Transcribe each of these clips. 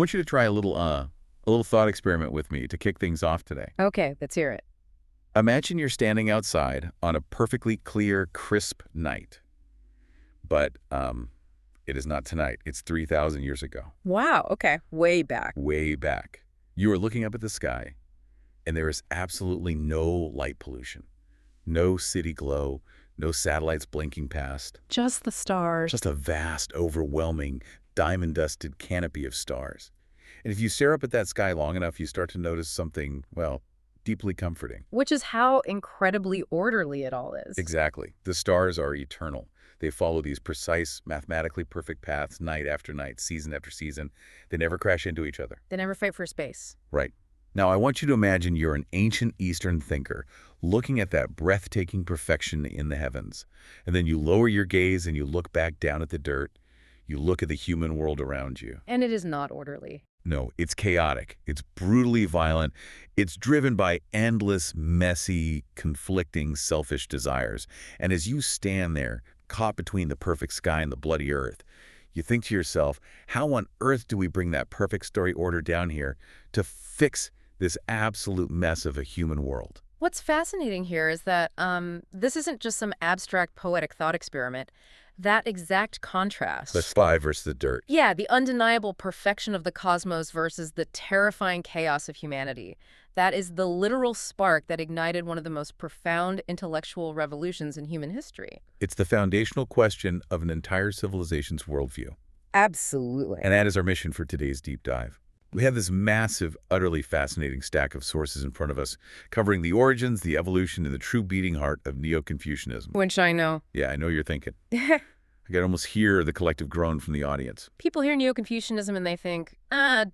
want you to try a little thought experiment with me to kick things off today. Okay, let's hear it. Imagine you're standing outside on a perfectly clear, crisp night. But it is not tonight. It's 3,000 years ago. Wow, okay, way back. Way back. You are looking up at the sky, and there is absolutely no light pollution. No city glow, no satellites blinking past. Just the stars. Just a vast, overwhelming, diamond-dusted canopy of stars. And if you stare up at that sky long enough, you start to notice something, well, deeply comforting. Which is how incredibly orderly it all is. Exactly. The stars are eternal. They follow these precise, mathematically perfect paths night after night, season after season. They never crash into each other. They never fight for space. Right. Now, I want you to imagine you're an ancient Eastern thinker looking at that breathtaking perfection in the heavens. And then you lower your gaze and you look back down at the dirt. You look at the human world around you. And it is not orderly. No, it's chaotic. It's brutally violent. It's driven by endless, messy, conflicting, selfish desires. And as you stand there, caught between the perfect sky and the bloody earth, you think to yourself, how on earth do we bring that perfect story order down here to fix this absolute mess of a human world? What's fascinating here is that this isn't just some abstract poetic thought experiment. That exact contrast. The sky versus the dirt. Yeah, the undeniable perfection of the cosmos versus the terrifying chaos of humanity. That is the literal spark that ignited one of the most profound intellectual revolutions in human history. It's the foundational question of an entire civilization's worldview. Absolutely. And that is our mission for today's deep dive. We have this massive, utterly fascinating stack of sources in front of us, covering the origins, the evolution, and the true beating heart of Neo-Confucianism. Which I know. Yeah, I know you're thinking. I can almost hear the collective groan from the audience. People hear Neo-Confucianism and they think,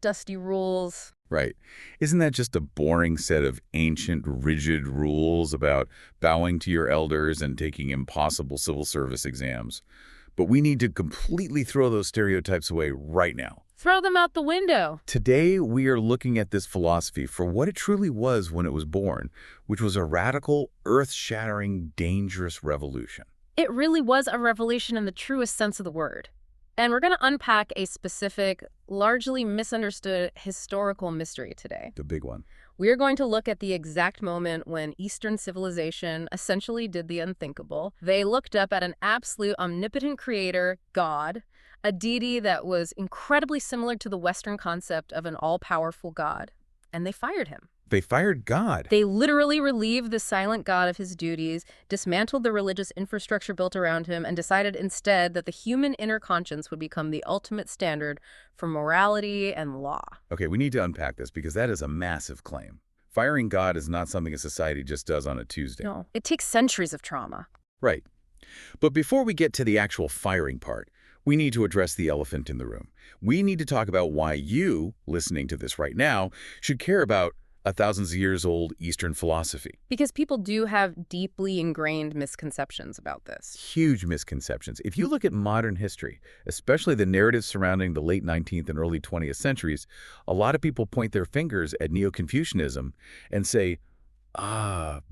dusty rules. Right. Isn't that just a boring set of ancient, rigid rules about bowing to your elders and taking impossible civil service exams? But we need to completely throw those stereotypes away right now. Throw them out the window. Today, we are looking at this philosophy for what it truly was when it was born, which was a radical, earth-shattering, dangerous revolution. It really was a revolution in the truest sense of the word. And we're going to unpack a specific, largely misunderstood historical mystery today. The big one. We're going to look at the exact moment when Eastern civilization essentially did the unthinkable. They looked up at an absolute omnipotent creator, God, a deity that was incredibly similar to the Western concept of an all-powerful God, and they fired him. They fired God. They literally relieved the silent God of his duties, dismantled the religious infrastructure built around him, and decided instead that the human inner conscience would become the ultimate standard for morality and law. Okay, we need to unpack this because that is a massive claim. Firing God is not something a society just does on a Tuesday. No, it takes centuries of trauma. Right. But before we get to the actual firing part, we need to address the elephant in the room. We need to talk about why you, listening to this right now, should care about a thousands of years old Eastern philosophy. Because people do have deeply ingrained misconceptions about this. Huge misconceptions. If you look at modern history, especially the narratives surrounding the late 19th and early 20th centuries, a lot of people point their fingers at Neo-Confucianism and say,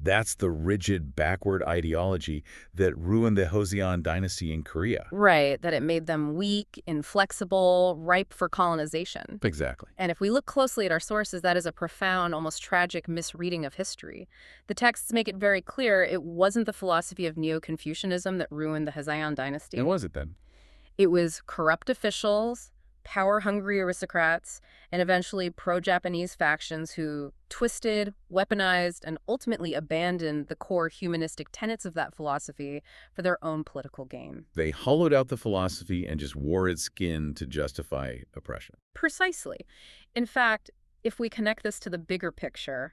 that's the rigid, backward ideology that ruined the Joseon dynasty in Korea. Right, that it made them weak, inflexible, ripe for colonization. Exactly. And if we look closely at our sources, that is a profound, almost tragic misreading of history. The texts make it very clear it wasn't the philosophy of Neo-Confucianism that ruined the Joseon dynasty. And what was it then? It was corrupt officials, power-hungry aristocrats, and eventually pro-Japanese factions who twisted, weaponized, and ultimately abandoned the core humanistic tenets of that philosophy for their own political gain. They hollowed out the philosophy and just wore its skin to justify oppression. Precisely. In fact, if we connect this to the bigger picture,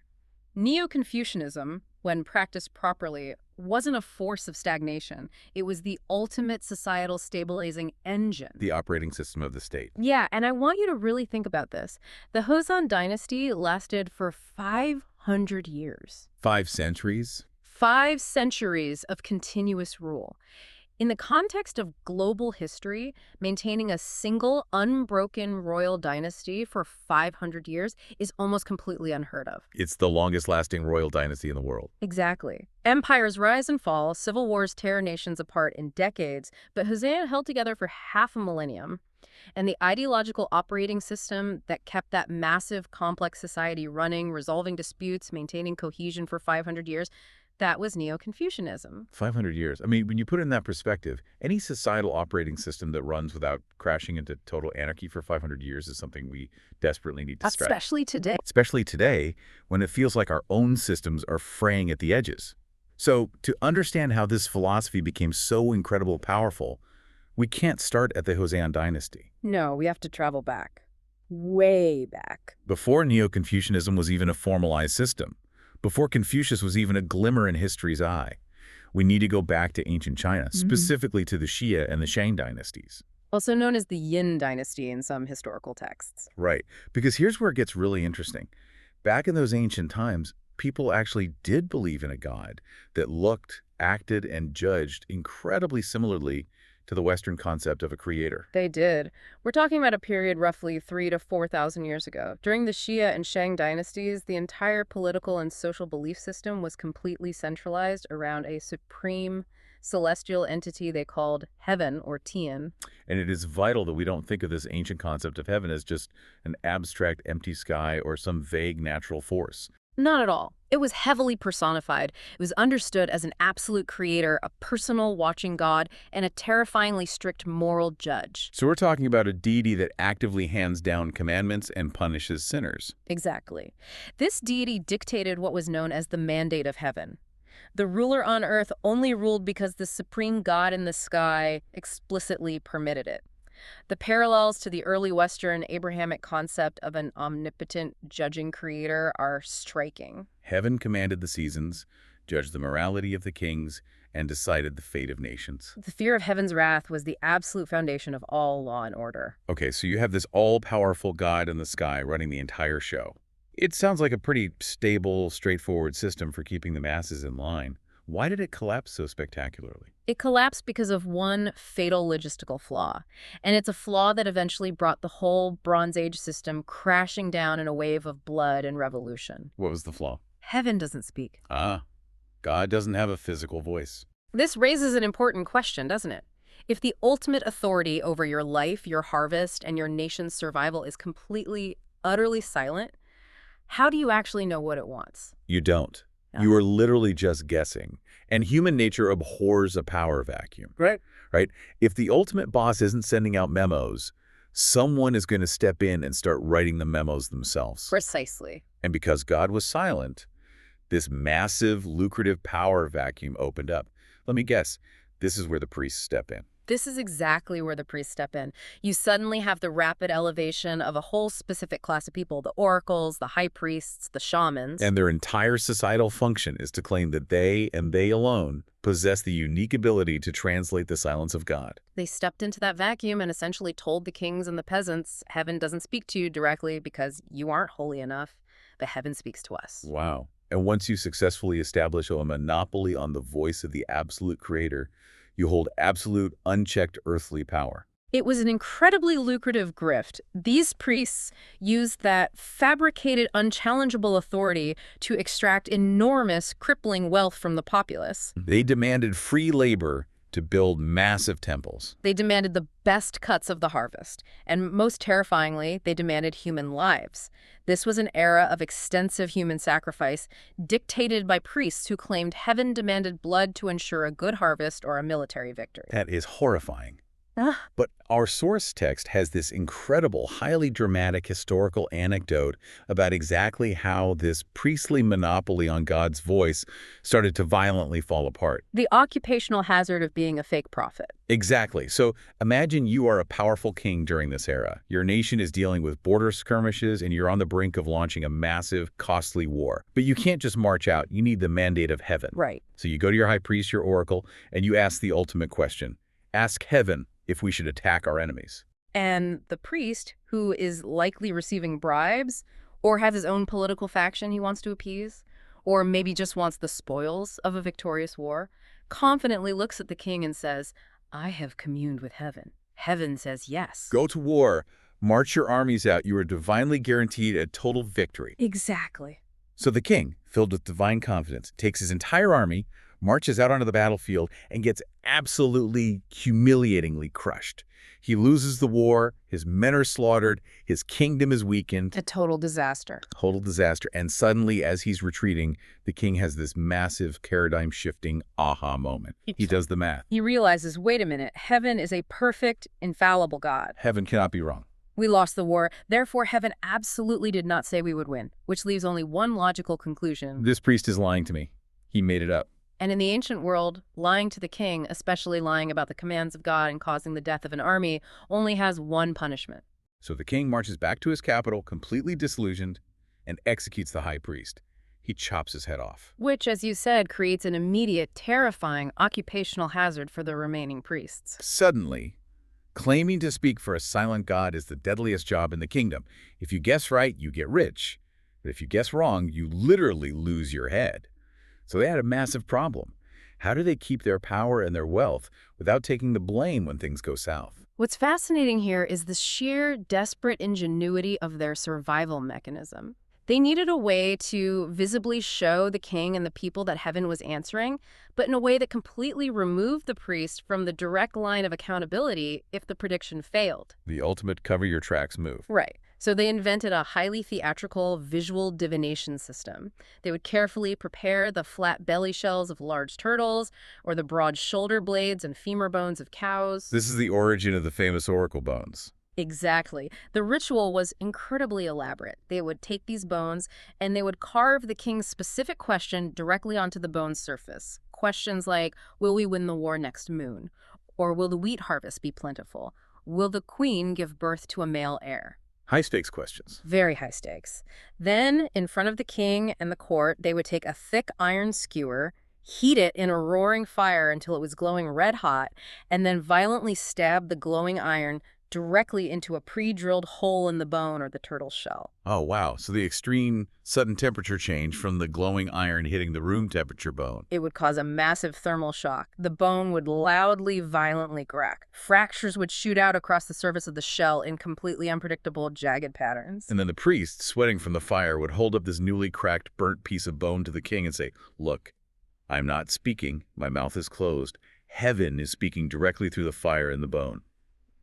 Neo-Confucianism, when practiced properly, wasn't a force of stagnation. It was the ultimate societal stabilizing engine. The operating system of the state. Yeah, and I want you to really think about this. The Joseon dynasty lasted for 500 years. 5 centuries? 5 centuries of continuous rule. In the context of global history, maintaining a single, unbroken royal dynasty for 500 years is almost completely unheard of. It's the longest-lasting royal dynasty in the world. Exactly. Empires rise and fall, civil wars tear nations apart in decades, but Joseon held together for half a millennium. And the ideological operating system that kept that massive, complex society running, resolving disputes, maintaining cohesion for 500 years, that was Neo-Confucianism. 500 years. I mean, when you put it in that perspective, any societal operating system that runs without crashing into total anarchy for 500 years is something we desperately need to strike. Especially today. Especially today, when it feels like our own systems are fraying at the edges. So, to understand how this philosophy became so incredibly powerful, we can't start at the Joseon dynasty. No, we have to travel back. Way back. Before Neo-Confucianism was even a formalized system, before Confucius was even a glimmer in history's eye, we need to go back to ancient China, specifically to the Xia and the Shang dynasties. Also known as the Yin dynasty in some historical texts. Right, because here's where it gets really interesting. Back in those ancient times, people actually did believe in a god that looked, acted, and judged incredibly similarly to the Western concept of a creator. They did. We're talking about a period roughly 3,000 to 4,000 years ago. During the Xia and Shang dynasties, the entire political and social belief system was completely centralized around a supreme celestial entity they called heaven, or Tian. And it is vital that we don't think of this ancient concept of heaven as just an abstract empty sky or some vague natural force. Not at all. It was heavily personified. It was understood as an absolute creator, a personal watching God, and a terrifyingly strict moral judge. So we're talking about a deity that actively hands down commandments and punishes sinners. Exactly. This deity dictated what was known as the mandate of heaven. The ruler on earth only ruled because the supreme God in the sky explicitly permitted it. The parallels to the early Western Abrahamic concept of an omnipotent judging creator are striking. Heaven commanded the seasons, judged the morality of the kings, and decided the fate of nations. The fear of heaven's wrath was the absolute foundation of all law and order. Okay, so you have this all-powerful God in the sky running the entire show. It sounds like a pretty stable, straightforward system for keeping the masses in line. Why did it collapse so spectacularly? It collapsed because of one fatal logistical flaw, and it's a flaw that eventually brought the whole Bronze Age system crashing down in a wave of blood and revolution. What was the flaw? Heaven doesn't speak. God doesn't have a physical voice. This raises an important question, doesn't it? If the ultimate authority over your life, your harvest, and your nation's survival is completely, utterly silent, how do you actually know what it wants? You don't. You are literally just guessing. And human nature abhors a power vacuum. Right? If the ultimate boss isn't sending out memos, someone is going to step in and start writing the memos themselves. Precisely. And because God was silent, this massive, lucrative power vacuum opened up. Let me guess, this is where the priests step in. This is exactly where the priests step in. You suddenly have the rapid elevation of a whole specific class of people, the oracles, the high priests, the shamans. And their entire societal function is to claim that they, and they alone, possess the unique ability to translate the silence of God. They stepped into that vacuum and essentially told the kings and the peasants, heaven doesn't speak to you directly because you aren't holy enough, but heaven speaks to us. Wow. And once you successfully establish a monopoly on the voice of the absolute creator, you hold absolute, unchecked earthly power. It was an incredibly lucrative grift. These priests used that fabricated, unchallengeable authority to extract enormous, crippling wealth from the populace. They demanded free labor to build massive temples. They demanded the best cuts of the harvest. And most terrifyingly, they demanded human lives. This was an era of extensive human sacrifice dictated by priests who claimed heaven demanded blood to ensure a good harvest or a military victory. That is horrifying. But our source text has this incredible, highly dramatic historical anecdote about exactly how this priestly monopoly on God's voice started to violently fall apart. The occupational hazard of being a fake prophet. Exactly. So imagine you are a powerful king during this era. Your nation is dealing with border skirmishes and you're on the brink of launching a massive, costly war. But you can't just march out. You need the mandate of heaven. Right. So you go to your high priest, your oracle, and you ask the ultimate question. Ask heaven if we should attack our enemies. And the priest, who is likely receiving bribes, or has his own political faction he wants to appease, or maybe just wants the spoils of a victorious war, confidently looks at the king and says, I have communed with heaven. Heaven says yes. Go to war. March your armies out. You are divinely guaranteed a total victory. Exactly. So the king, filled with divine confidence, takes his entire army, marches out onto the battlefield, and gets absolutely humiliatingly crushed. He loses the war, his men are slaughtered, his kingdom is weakened. A total disaster. Total disaster. And suddenly, as he's retreating, the king has this massive paradigm-shifting aha moment. He does the math. He realizes, wait a minute, heaven is a perfect, infallible God. Heaven cannot be wrong. We lost the war, therefore heaven absolutely did not say we would win, which leaves only one logical conclusion. This priest is lying to me. He made it up. And in the ancient world, lying to the king, especially lying about the commands of God and causing the death of an army, only has one punishment. So the king marches back to his capital, completely disillusioned, and executes the high priest. He chops his head off. Which, as you said, creates an immediate, terrifying occupational hazard for the remaining priests. Suddenly, claiming to speak for a silent God is the deadliest job in the kingdom. If you guess right, you get rich. But if you guess wrong, you literally lose your head. So they had a massive problem. How do they keep their power and their wealth without taking the blame when things go south? What's fascinating here is the sheer, desperate ingenuity of their survival mechanism. They needed a way to visibly show the king and the people that heaven was answering, but in a way that completely removed the priest from the direct line of accountability if the prediction failed. The ultimate cover-your-tracks move. Right. So they invented a highly theatrical visual divination system. They would carefully prepare the flat belly shells of large turtles or the broad shoulder blades and femur bones of cows. This is the origin of the famous oracle bones. Exactly. The ritual was incredibly elaborate. They would take these bones and they would carve the king's specific question directly onto the bone's surface. Questions like, will we win the war next moon? Or will the wheat harvest be plentiful? Will the queen give birth to a male heir? High-stakes questions. Very high stakes. Then, in front of the king and the court, they would take a thick iron skewer, heat it in a roaring fire until it was glowing red hot, and then violently stab the glowing iron directly into a pre-drilled hole in the bone or the turtle's shell. Oh, wow. So the extreme sudden temperature change from the glowing iron hitting the room temperature bone. It would cause a massive thermal shock. The bone would loudly, violently crack. Fractures would shoot out across the surface of the shell in completely unpredictable, jagged patterns. And then the priest, sweating from the fire, would hold up this newly cracked, burnt piece of bone to the king and say, look, I'm not speaking. My mouth is closed. Heaven is speaking directly through the fire in the bone.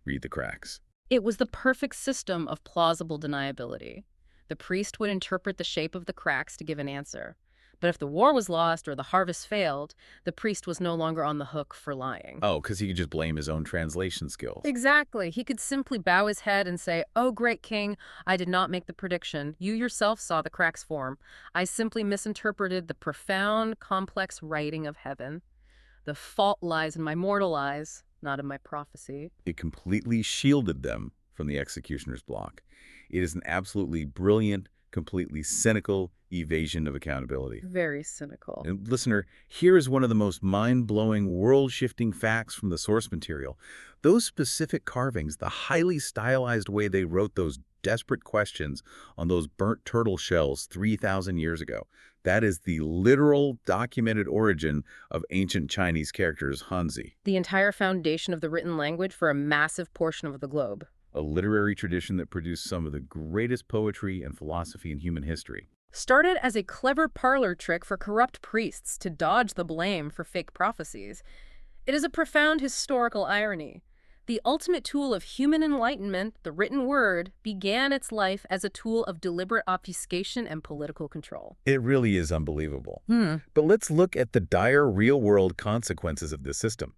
Read the cracks. It was the perfect system of plausible deniability. The priest would interpret the shape of the cracks to give an answer. But if the war was lost or the harvest failed, the priest was no longer on the hook for lying. Oh, because he could just blame his own translation skills. Exactly. He could simply bow his head and say, oh, great king, I did not make the prediction. You yourself saw the cracks form. I simply misinterpreted the profound, complex writing of heaven. The fault lies in my mortal eyes, not in my prophecy. It completely shielded them from the executioner's block. It is an absolutely brilliant, completely cynical evasion of accountability. Very cynical. And listener, here is one of the most mind-blowing, world-shifting facts from the source material. Those specific carvings, the highly stylized way they wrote those desperate questions on those burnt turtle shells 3,000 years ago, that is the literal documented origin of ancient Chinese characters Hanzi. The entire foundation of the written language for a massive portion of the globe. A literary tradition that produced some of the greatest poetry and philosophy in human history. Started as a clever parlor trick for corrupt priests to dodge the blame for fake prophecies, it is a profound historical irony. The ultimate tool of human enlightenment, the written word, began its life as a tool of deliberate obfuscation and political control. It really is unbelievable. But let's look at the dire real-world consequences of this system.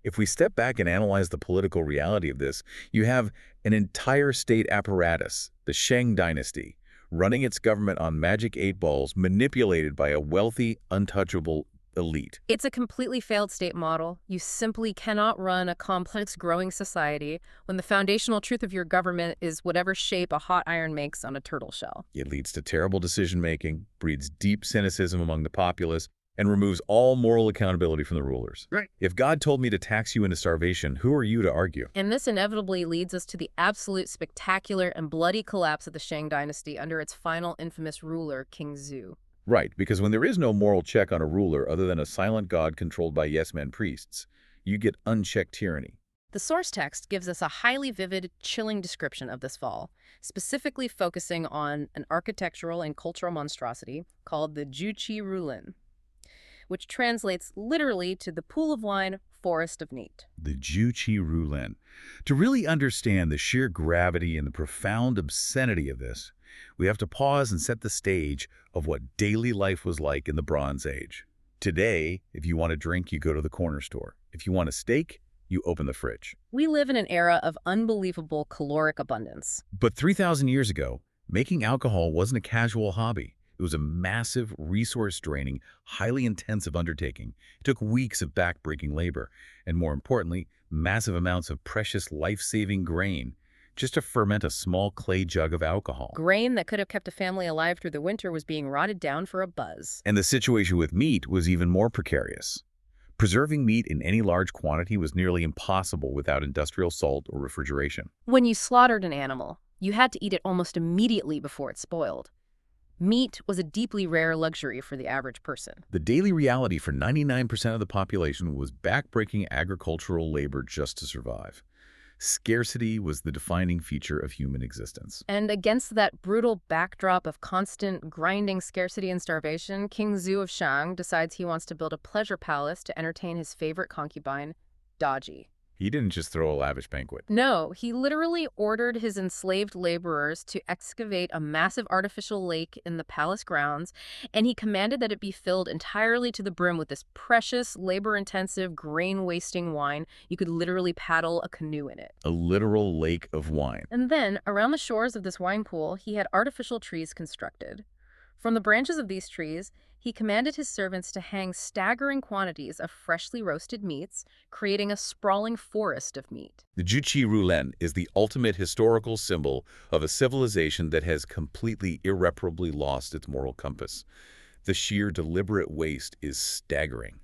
If we step back and analyze the political reality of this, you have an entire state apparatus, the Shang dynasty, running its government on magic 8 balls manipulated by a wealthy, untouchable elite. It's a completely failed state model. You simply cannot run a complex, growing society when the foundational truth of your government is whatever shape a hot iron makes on a turtle shell. It leads to terrible decision-making, breeds deep cynicism among the populace, and removes all moral accountability from the rulers. Right. If God told me to tax you into starvation, who are you to argue? And this inevitably leads us to the absolute spectacular and bloody collapse of the Shang dynasty under its final infamous ruler, King Zhu. Right, because when there is no moral check on a ruler other than a silent god controlled by yes-men priests, you get unchecked tyranny. The source text gives us a highly vivid, chilling description of this fall, specifically focusing on an architectural and cultural monstrosity called the Juqi Rulin. which translates literally to the pool of wine, forest of meat. The Juqi Rulen. To really understand the sheer gravity and the profound obscenity of this, we have to pause and set the stage of what daily life was like in the Bronze Age. Today, if you want a drink, you go to the corner store. If you want a steak, you open the fridge. We live in an era of unbelievable caloric abundance. But 3,000 years ago, making alcohol wasn't a casual hobby. It was a massive, resource-draining, highly intensive undertaking. It took weeks of back-breaking labor, and more importantly, massive amounts of precious life-saving grain, just to ferment a small clay jug of alcohol. Grain that could have kept a family alive through the winter was being rotted down for a buzz. And the situation with meat was even more precarious. Preserving meat in any large quantity was nearly impossible without industrial salt or refrigeration. When you slaughtered an animal, you had to eat it almost immediately before it spoiled. Meat was a deeply rare luxury for the average person. The daily reality for 99% of the population was backbreaking agricultural labor just to survive. Scarcity was the defining feature of human existence. And against that brutal backdrop of constant grinding scarcity and starvation, King Zhu of Shang decides he wants to build a pleasure palace to entertain his favorite concubine, Daji. He didn't just throw a lavish banquet. No, he literally ordered his enslaved laborers to excavate a massive artificial lake in the palace grounds, and he commanded that it be filled entirely to the brim with this precious, labor-intensive, grain-wasting wine. You could literally paddle a canoe in it. A literal lake of wine. And then, around the shores of this wine pool, he had artificial trees constructed. From the branches of these trees, he commanded his servants to hang staggering quantities of freshly roasted meats, creating a sprawling forest of meat. The Juqi Rulen is the ultimate historical symbol of a civilization that has completely irreparably lost its moral compass. The sheer deliberate waste is staggering.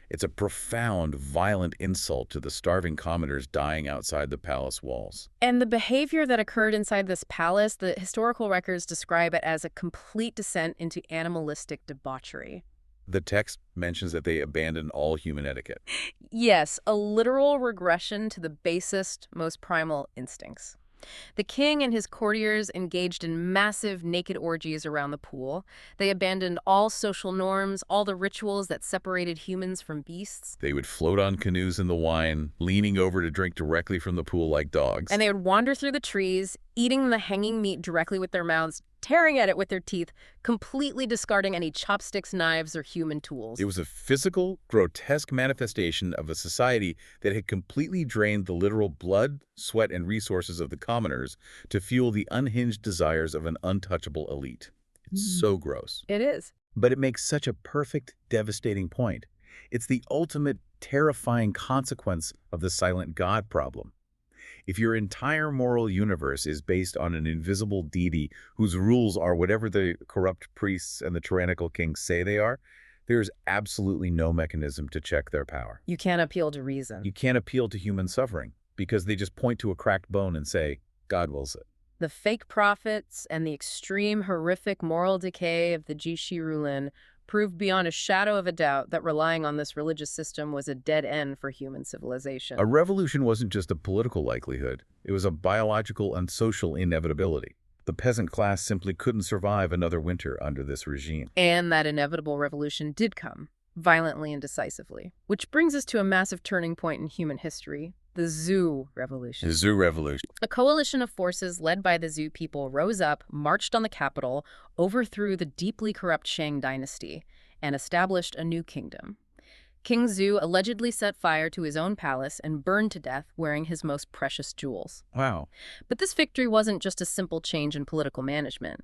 It's a profound, violent insult to the starving commoners dying outside the palace walls. And the behavior that occurred inside this palace, the historical records describe it as a complete descent into animalistic debauchery. The text mentions that they abandoned all human etiquette. Yes, a literal regression to the basest, most primal instincts. The king and his courtiers engaged in massive naked orgies around the pool. They abandoned all social norms, all the rituals that separated humans from beasts. They would float on canoes in the wine, leaning over to drink directly from the pool like dogs. And they would wander through the trees, eating the hanging meat directly with their mouths, tearing at it with their teeth, completely discarding any chopsticks, knives, or human tools. It was a physical, grotesque manifestation of a society that had completely drained the literal blood, sweat, and resources of the commoners to fuel the unhinged desires of an untouchable elite. It's so gross. It is. But it makes such a perfect, devastating point. It's the ultimate, terrifying consequence of the silent God problem. If your entire moral universe is based on an invisible deity whose rules are whatever the corrupt priests and the tyrannical kings say they are, there's absolutely no mechanism to check their power. You can't appeal to reason. You can't appeal to human suffering because they just point to a cracked bone and say, God wills it. The fake prophets and the extreme, horrific moral decay of the Juqi Rulen proved beyond a shadow of a doubt that relying on this religious system was a dead end for human civilization. A revolution wasn't just a political likelihood. It was a biological and social inevitability. The peasant class simply couldn't survive another winter under this regime. And that inevitable revolution did come, violently and decisively. Which brings us to a massive turning point in human history, the Zhou Revolution. The Zhou Revolution. A coalition of forces led by the Zhou people rose up, marched on the capital, overthrew the deeply corrupt Shang dynasty, and established a new kingdom. King Zhou allegedly set fire to his own palace and burned to death wearing his most precious jewels. Wow. But this victory wasn't just a simple change in political management.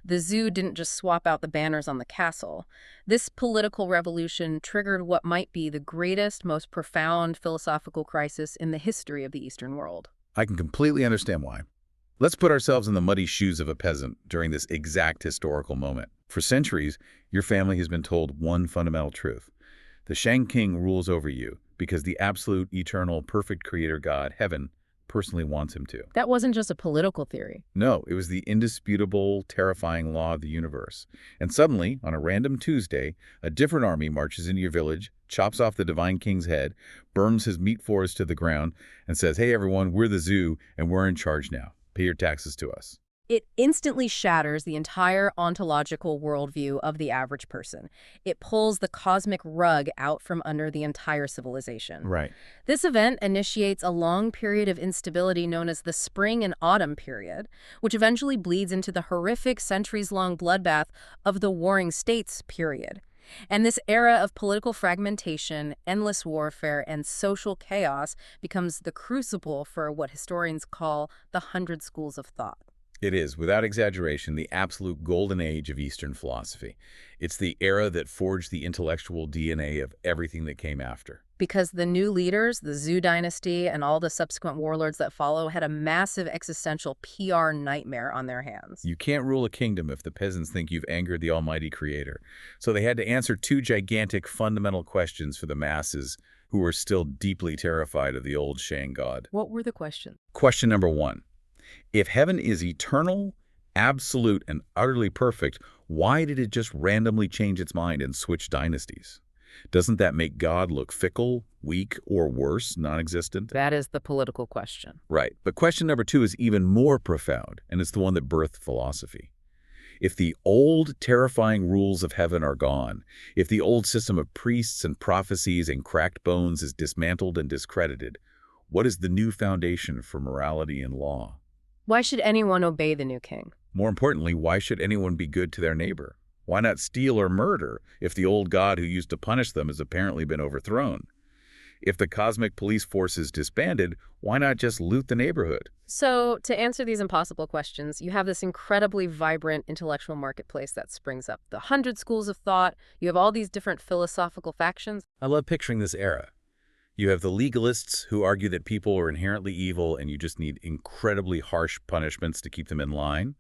The Zhou didn't just swap out the banners on the castle. This political revolution triggered what might be the greatest, most profound philosophical crisis in the history of the Eastern world. I can completely understand why. Let's put ourselves in the muddy shoes of a peasant during this exact historical moment. For centuries, your family has been told one fundamental truth. The Shang King rules over you because the absolute, eternal, perfect creator God, heaven, personally wants him to. That wasn't just a political theory. No, it was the indisputable, terrifying law of the universe. And suddenly, on a random Tuesday, a different army marches into your village, chops off the divine king's head, burns his meat forest to the ground, and says, hey everyone, we're the Zhou, and we're in charge now. Pay your taxes to us. It instantly shatters the entire ontological worldview of the average person. It pulls the cosmic rug out from under the entire civilization. Right. This event initiates a long period of instability known as the Spring and Autumn period, which eventually bleeds into the horrific centuries-long bloodbath of the Warring States period. And this era of political fragmentation, endless warfare, and social chaos becomes the crucible for what historians call the Hundred Schools of Thought. It is, without exaggeration, the absolute golden age of Eastern philosophy. It's the era that forged the intellectual DNA of everything that came after. Because the new leaders, the Zhou dynasty, and all the subsequent warlords that follow had a massive existential PR nightmare on their hands. You can't rule a kingdom if the peasants think you've angered the almighty creator. So they had to answer two gigantic fundamental questions for the masses who were still deeply terrified of the old Shang god. What were the questions? Question number one. If heaven is eternal, absolute, and utterly perfect, why did it just randomly change its mind and switch dynasties? Doesn't that make God look fickle, weak, or worse, non-existent? That is the political question. Right. But question number two is even more profound, and it's the one that birthed philosophy. If the old, terrifying rules of heaven are gone, if the old system of priests and prophecies and cracked bones is dismantled and discredited, what is the new foundation for morality and law? Why should anyone obey the new king? More importantly, why should anyone be good to their neighbor? Why not steal or murder if the old god who used to punish them has apparently been overthrown? If the cosmic police force is disbanded, why not just loot the neighborhood? So, to answer these impossible questions, you have this incredibly vibrant intellectual marketplace that springs up. The Hundred Schools of Thought, you have all these different philosophical factions. I love picturing this era. You have the legalists who argue that people are inherently evil and you just need incredibly harsh punishments to keep them in line.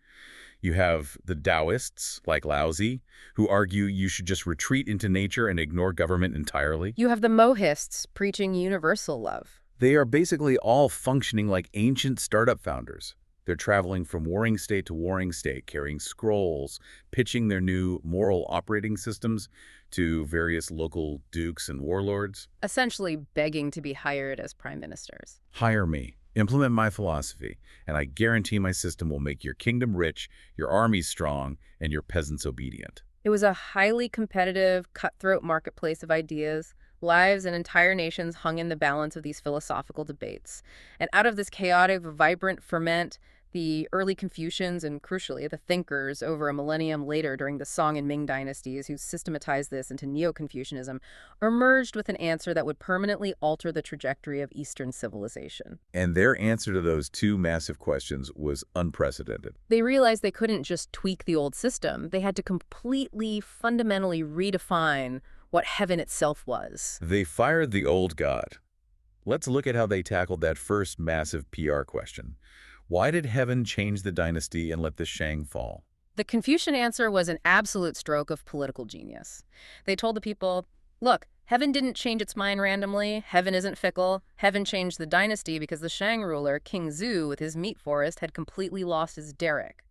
You have the Taoists, like Laozi, who argue you should just retreat into nature and ignore government entirely. You have the Mohists preaching universal love. They are basically all functioning like ancient startup founders. They're traveling from warring state to warring state, carrying scrolls, pitching their new moral operating systems to various local dukes and warlords. Essentially begging to be hired as prime ministers. Hire me, implement my philosophy, and I guarantee my system will make your kingdom rich, your army strong, and your peasants obedient. It was a highly competitive, cutthroat marketplace of ideas. Lives and entire nations hung in the balance of these philosophical debates. And out of this chaotic, vibrant ferment, the early Confucians and, crucially, the thinkers over a millennium later during the Song and Ming dynasties who systematized this into Neo-Confucianism emerged with an answer that would permanently alter the trajectory of Eastern civilization. And their answer to those two massive questions was unprecedented. They realized they couldn't just tweak the old system. They had to completely, fundamentally redefine what heaven itself was. They fired the old god. Let's look at how they tackled that first massive PR question. Why did heaven change the dynasty and let the Shang fall? The Confucian answer was an absolute stroke of political genius. They told the people, look, heaven didn't change its mind randomly. Heaven isn't fickle. Heaven changed the dynasty because the Shang ruler, King Zhou, with his meat forest, had completely lost his derrick.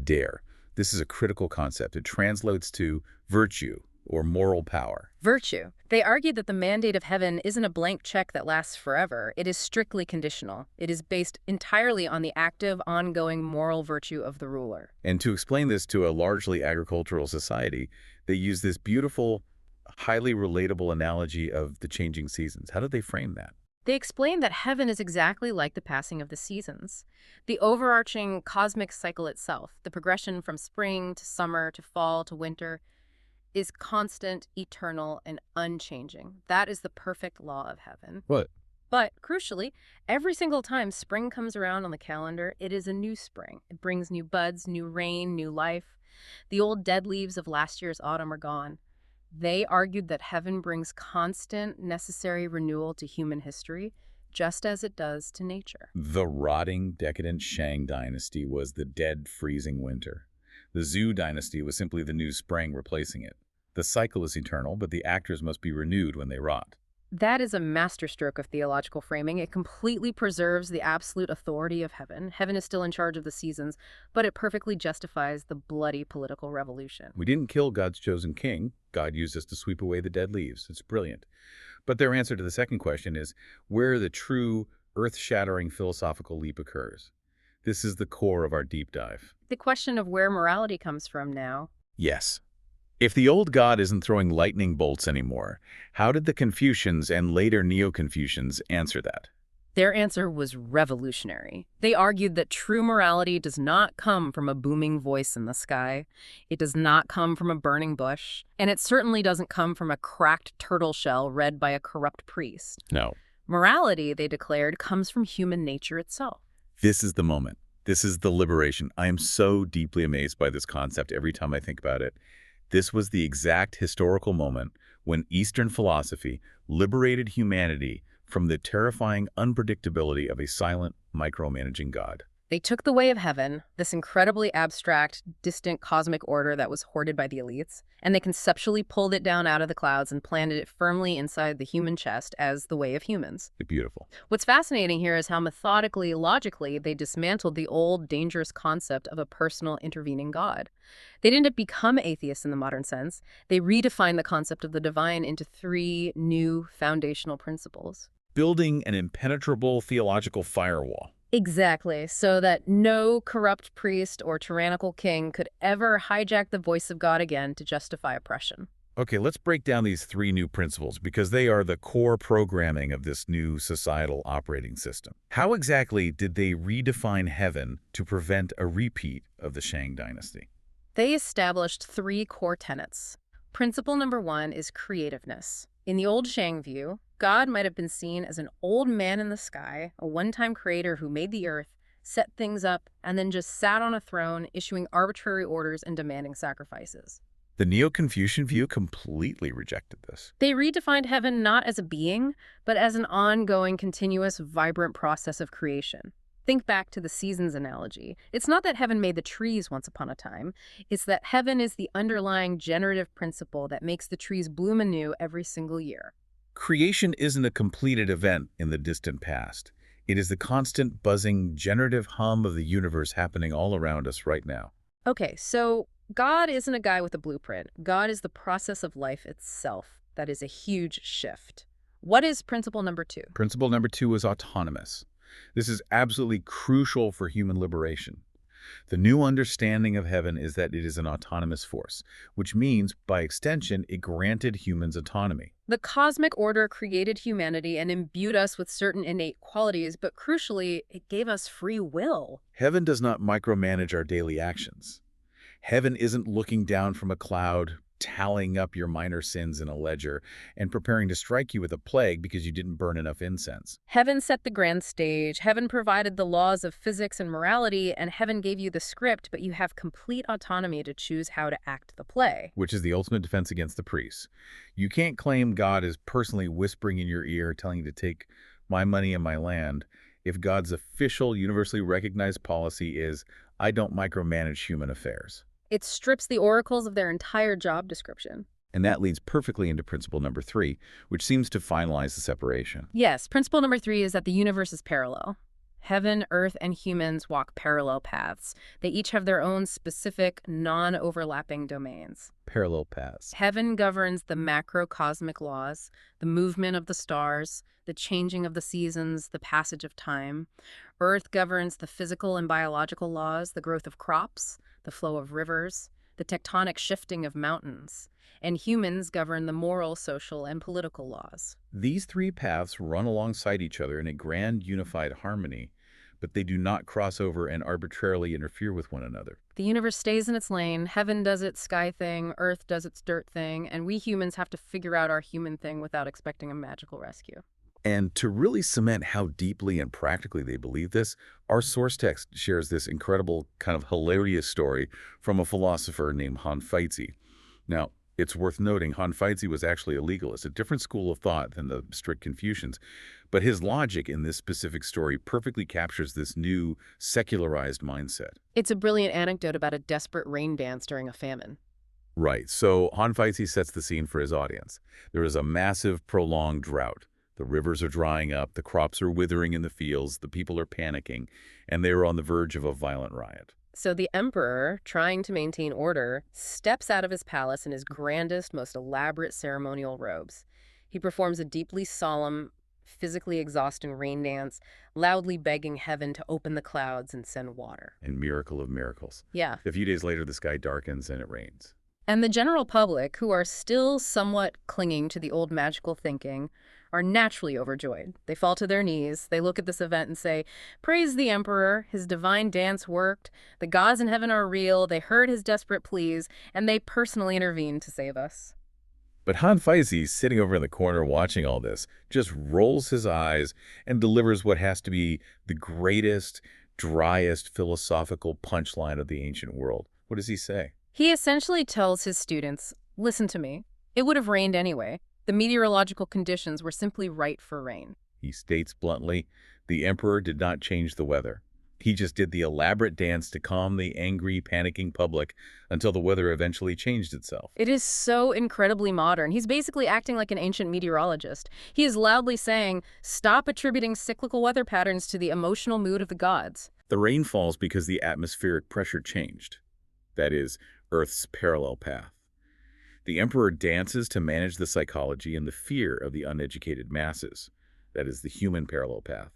Dare. This is a critical concept. It translates to virtue or moral power. Virtue. They argued that the mandate of heaven isn't a blank check that lasts forever. It is strictly conditional. It is based entirely on the active, ongoing moral virtue of the ruler. And to explain this to a largely agricultural society, they use this beautiful, highly relatable analogy of the changing seasons. How did they frame that? They explained that heaven is exactly like the passing of the seasons. The overarching cosmic cycle itself, the progression from spring to summer to fall to winter, is constant, eternal, and unchanging. That is the perfect law of heaven. What? But, crucially, every single time spring comes around on the calendar, it is a new spring. It brings new buds, new rain, new life. The old dead leaves of last year's autumn are gone. They argued that heaven brings constant, necessary renewal to human history, just as it does to nature. The rotting, decadent Shang dynasty was the dead, freezing winter. The Zhou dynasty was simply the new spring replacing it. The cycle is eternal, but the actors must be renewed when they rot. That is a masterstroke of theological framing. It completely preserves the absolute authority of heaven. Heaven is still in charge of the seasons, but it perfectly justifies the bloody political revolution. We didn't kill God's chosen king. God used us to sweep away the dead leaves. It's brilliant. But their answer to the second question is where the true, earth-shattering philosophical leap occurs. This is the core of our deep dive. The question of where morality comes from now. Yes. If the old God isn't throwing lightning bolts anymore, how did the Confucians and later Neo-Confucians answer that? Their answer was revolutionary. They argued that true morality does not come from a booming voice in the sky. It does not come from a burning bush. And it certainly doesn't come from a cracked turtle shell read by a corrupt priest. No. Morality, they declared, comes from human nature itself. This is the moment. This is the liberation. I am so deeply amazed by this concept every time I think about it. This was the exact historical moment when Eastern philosophy liberated humanity from the terrifying unpredictability of a silent, micromanaging God. They took the way of heaven, this incredibly abstract, distant cosmic order that was hoarded by the elites, and they conceptually pulled it down out of the clouds and planted it firmly inside the human chest as the way of humans. Beautiful. What's fascinating here is how methodically, logically, they dismantled the old, dangerous concept of a personal intervening God. They didn't become atheists in the modern sense. They redefined the concept of the divine into three new foundational principles. Building an impenetrable theological firewall. Exactly, so that no corrupt priest or tyrannical king could ever hijack the voice of God again to justify oppression. Okay, let's break down these three new principles because they are the core programming of this new societal operating system. How exactly did they redefine heaven to prevent a repeat of the Shang dynasty? They established three core tenets. Principle number one is creativeness. In the old Shang view, God might have been seen as an old man in the sky, a one-time creator who made the earth, set things up, and then just sat on a throne, issuing arbitrary orders and demanding sacrifices. The Neo-Confucian view completely rejected this. They redefined heaven not as a being, but as an ongoing, continuous, vibrant process of creation. Think back to the seasons analogy. It's not that heaven made the trees once upon a time. It's that heaven is the underlying generative principle that makes the trees bloom anew every single year. Creation isn't a completed event in the distant past. It is the constant buzzing, generative hum of the universe happening all around us right now. Okay, so God isn't a guy with a blueprint. God is the process of life itself. That is a huge shift. What is principle number two? Principle number two is autonomous. This is absolutely crucial for human liberation. The new understanding of heaven is that it is an autonomous force, which means, by extension, it granted humans autonomy. The cosmic order created humanity and imbued us with certain innate qualities, but crucially, it gave us free will. Heaven does not micromanage our daily actions. Heaven isn't looking down from a cloud, tallying up your minor sins in a ledger, and preparing to strike you with a plague because you didn't burn enough incense. Heaven set the grand stage, heaven provided the laws of physics and morality, and heaven gave you the script, but you have complete autonomy to choose how to act the play. Which is the ultimate defense against the priests. You can't claim God is personally whispering in your ear, telling you to take my money and my land, if God's official, universally recognized policy is, I don't micromanage human affairs. It strips the oracles of their entire job description. And that leads perfectly into principle number three, which seems to finalize the separation. Yes, principle number three is that the universe is parallel. Heaven, earth, and humans walk parallel paths. They each have their own specific, non-overlapping domains. Parallel paths. Heaven governs the macrocosmic laws, the movement of the stars, the changing of the seasons, the passage of time. Earth governs the physical and biological laws, the growth of crops, the flow of rivers, the tectonic shifting of mountains. And humans govern the moral, social, and political laws. These three paths run alongside each other in a grand unified harmony, but they do not cross over and arbitrarily interfere with one another. The universe stays in its lane, heaven does its sky thing, earth does its dirt thing, and we humans have to figure out our human thing without expecting a magical rescue. And to really cement how deeply and practically they believe this, our source text shares this incredible, kind of hilarious story from a philosopher named Han Feitzi. Now, it's worth noting Han Feitzi was actually a legalist, a different school of thought than the strict Confucians. But his logic in this specific story perfectly captures this new, secularized mindset. It's a brilliant anecdote about a desperate rain dance during a famine. Right, so Han Feitzi sets the scene for his audience. There is a massive, prolonged drought. The rivers are drying up, the crops are withering in the fields, the people are panicking, and they are on the verge of a violent riot. So the emperor, trying to maintain order, steps out of his palace in his grandest, most elaborate ceremonial robes. He performs a deeply solemn physically exhausting rain dance, loudly begging heaven to open the clouds and send water. And miracle of miracles. Yeah. A few days later, the sky darkens and it rains. And the general public, who are still somewhat clinging to the old magical thinking, are naturally overjoyed. They fall to their knees, they look at this event and say, "Praise the emperor, his divine dance worked, the gods in heaven are real, they heard his desperate pleas, and they personally intervened to save us." But Han Feisy, sitting over in the corner watching all this, just rolls his eyes and delivers what has to be the greatest, driest philosophical punchline of the ancient world. What does he say? He essentially tells his students, "Listen to me. It would have rained anyway. The meteorological conditions were simply right for rain." He states bluntly, the emperor did not change the weather. He just did the elaborate dance to calm the angry, panicking public until the weather eventually changed itself. It is so incredibly modern. He's basically acting like an ancient meteorologist. He is loudly saying, "Stop attributing cyclical weather patterns to the emotional mood of the gods." The rain falls because the atmospheric pressure changed. That is, Earth's parallel path. The emperor dances to manage the psychology and the fear of the uneducated masses. That is, the human parallel path.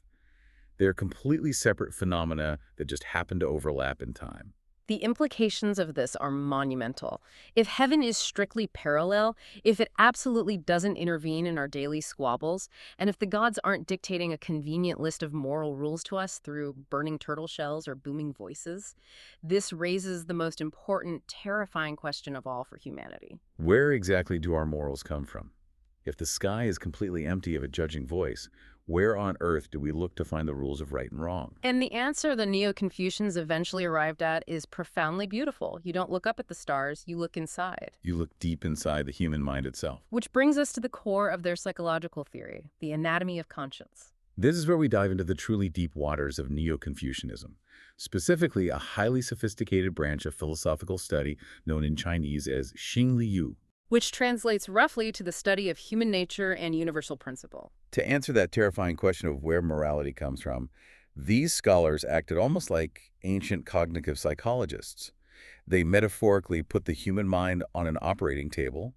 They're completely separate phenomena that just happen to overlap in time. The implications of this are monumental. If heaven is strictly parallel, if it absolutely doesn't intervene in our daily squabbles, and if the gods aren't dictating a convenient list of moral rules to us through burning turtle shells or booming voices, this raises the most important, terrifying question of all for humanity. Where exactly do our morals come from? If the sky is completely empty of a judging voice, where on earth do we look to find the rules of right and wrong? And the answer the Neo-Confucians eventually arrived at is profoundly beautiful. You don't look up at the stars, you look inside. You look deep inside the human mind itself. Which brings us to the core of their psychological theory, the anatomy of conscience. This is where we dive into the truly deep waters of Neo-Confucianism, specifically a highly sophisticated branch of philosophical study known in Chinese as Xingliu. Which translates roughly to the study of human nature and universal principle. To answer that terrifying question of where morality comes from, these scholars acted almost like ancient cognitive psychologists. They metaphorically put the human mind on an operating table,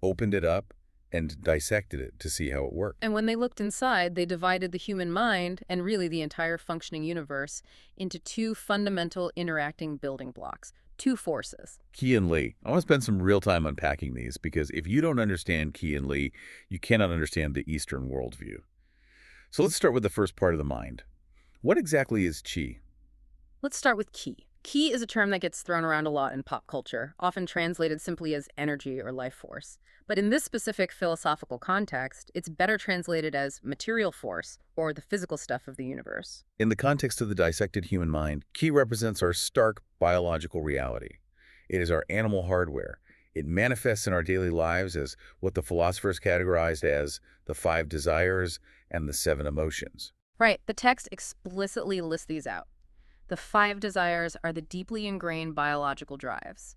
opened it up, and dissected it to see how it worked. And when they looked inside, they divided the human mind, and really the entire functioning universe, into two fundamental interacting building blocks. Two forces. Qi and Li. I want to spend some real time unpacking these because if you don't understand Qi and Li, you cannot understand the Eastern worldview. So let's start with the first part of the mind. What exactly is Qi? Let's start with Qi. Qi is a term that gets thrown around a lot in pop culture, often translated simply as energy or life force. But in this specific philosophical context, it's better translated as material force, or the physical stuff of the universe. In the context of the dissected human mind, Qi represents our stark biological reality. It is our animal hardware. It manifests in our daily lives as what the philosophers categorized as the 5 desires and the 7 emotions. Right, the text explicitly lists these out. The 5 desires are the deeply ingrained biological drives.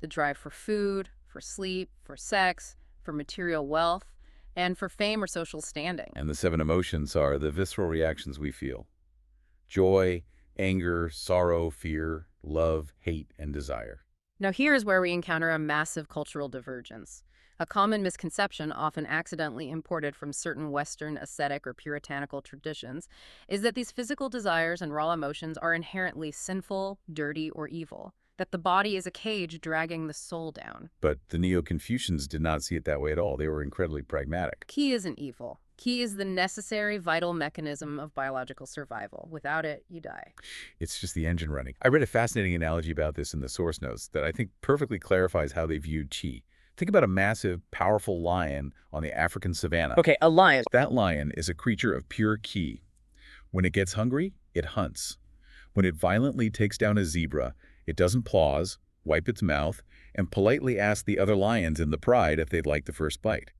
The drive for food, for sleep, for sex, for material wealth, and for fame or social standing. And the 7 emotions are the visceral reactions we feel. Joy, anger, sorrow, fear, love, hate, and desire. Now here's where we encounter a massive cultural divergence. A common misconception, often accidentally imported from certain Western ascetic or puritanical traditions, is that these physical desires and raw emotions are inherently sinful, dirty, or evil, that the body is a cage dragging the soul down. But the Neo-Confucians did not see it that way at all. They were incredibly pragmatic. Qi isn't evil. Qi is the necessary vital mechanism of biological survival. Without it, you die. It's just the engine running. I read a fascinating analogy about this in the source notes that I think perfectly clarifies how they viewed Qi. Think about a massive, powerful lion on the African savanna. Okay, a lion. That lion is a creature of pure Qi. When it gets hungry, it hunts. When it violently takes down a zebra, it doesn't pause, wipe its mouth, and politely ask the other lions in the pride if they'd like the first bite.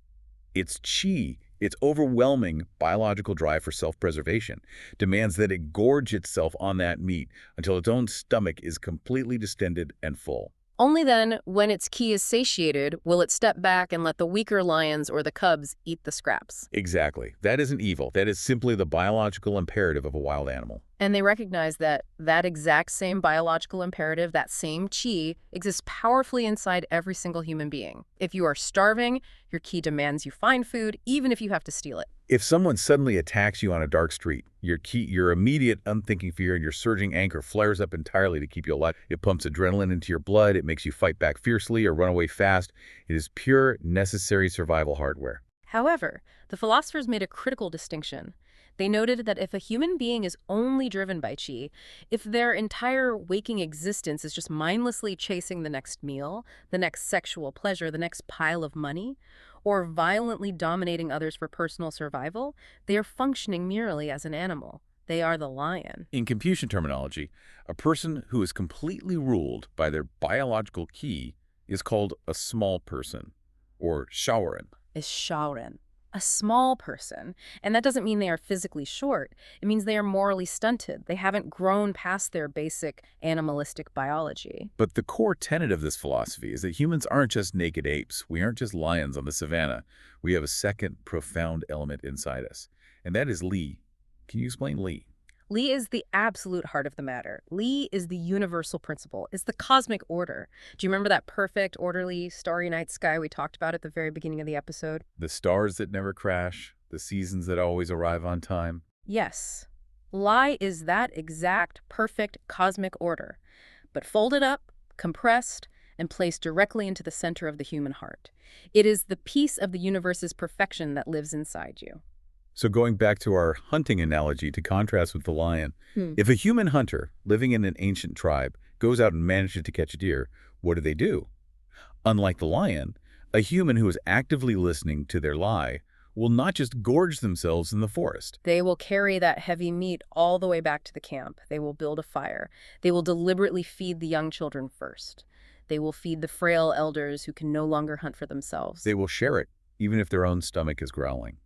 Its Qi, its overwhelming biological drive for self-preservation, demands that it gorge itself on that meat until its own stomach is completely distended and full. Only then, when its Qi is satiated, will it step back and let the weaker lions or the cubs eat the scraps. Exactly. That isn't evil. That is simply the biological imperative of a wild animal. And they recognize that that exact same biological imperative, that same qi, exists powerfully inside every single human being. If you are starving, your qi demands you find food, even if you have to steal it. If someone suddenly attacks you on a dark street, your immediate unthinking fear and your surging anger flares up entirely to keep you alive. It pumps adrenaline into your blood. It makes you fight back fiercely or run away fast. It is pure, necessary survival hardware. However, the philosophers made a critical distinction. They noted that if a human being is only driven by qi, if their entire waking existence is just mindlessly chasing the next meal, the next sexual pleasure, the next pile of money, or violently dominating others for personal survival, they are functioning merely as an animal. They are the lion. In Confucian terminology, a person who is completely ruled by their biological qi is called a small person, or shaoren. Is shaoren, a small person. And that doesn't mean they are physically short. It means they are morally stunted. They haven't grown past their basic animalistic biology. But the core tenet of this philosophy is that humans aren't just naked apes. We aren't just lions on the savannah. We have a second profound element inside us, and that is Li. Can you explain Li? Li is the absolute heart of the matter. Li is the universal principle. It's the cosmic order. Do you remember that perfect, orderly, starry night sky we talked about at the very beginning of the episode? The stars that never crash, the seasons that always arrive on time. Yes. Li is that exact, perfect cosmic order, but folded up, compressed, and placed directly into the center of the human heart. It is the piece of the universe's perfection that lives inside you. So going back to our hunting analogy to contrast with the lion, if a human hunter living in an ancient tribe goes out and manages to catch a deer, what do? Unlike the lion, a human who is actively listening to their lie will not just gorge themselves in the forest. They will carry that heavy meat all the way back to the camp. They will build a fire. They will deliberately feed the young children first. They will feed the frail elders who can no longer hunt for themselves. They will share it, even if their own stomach is growling.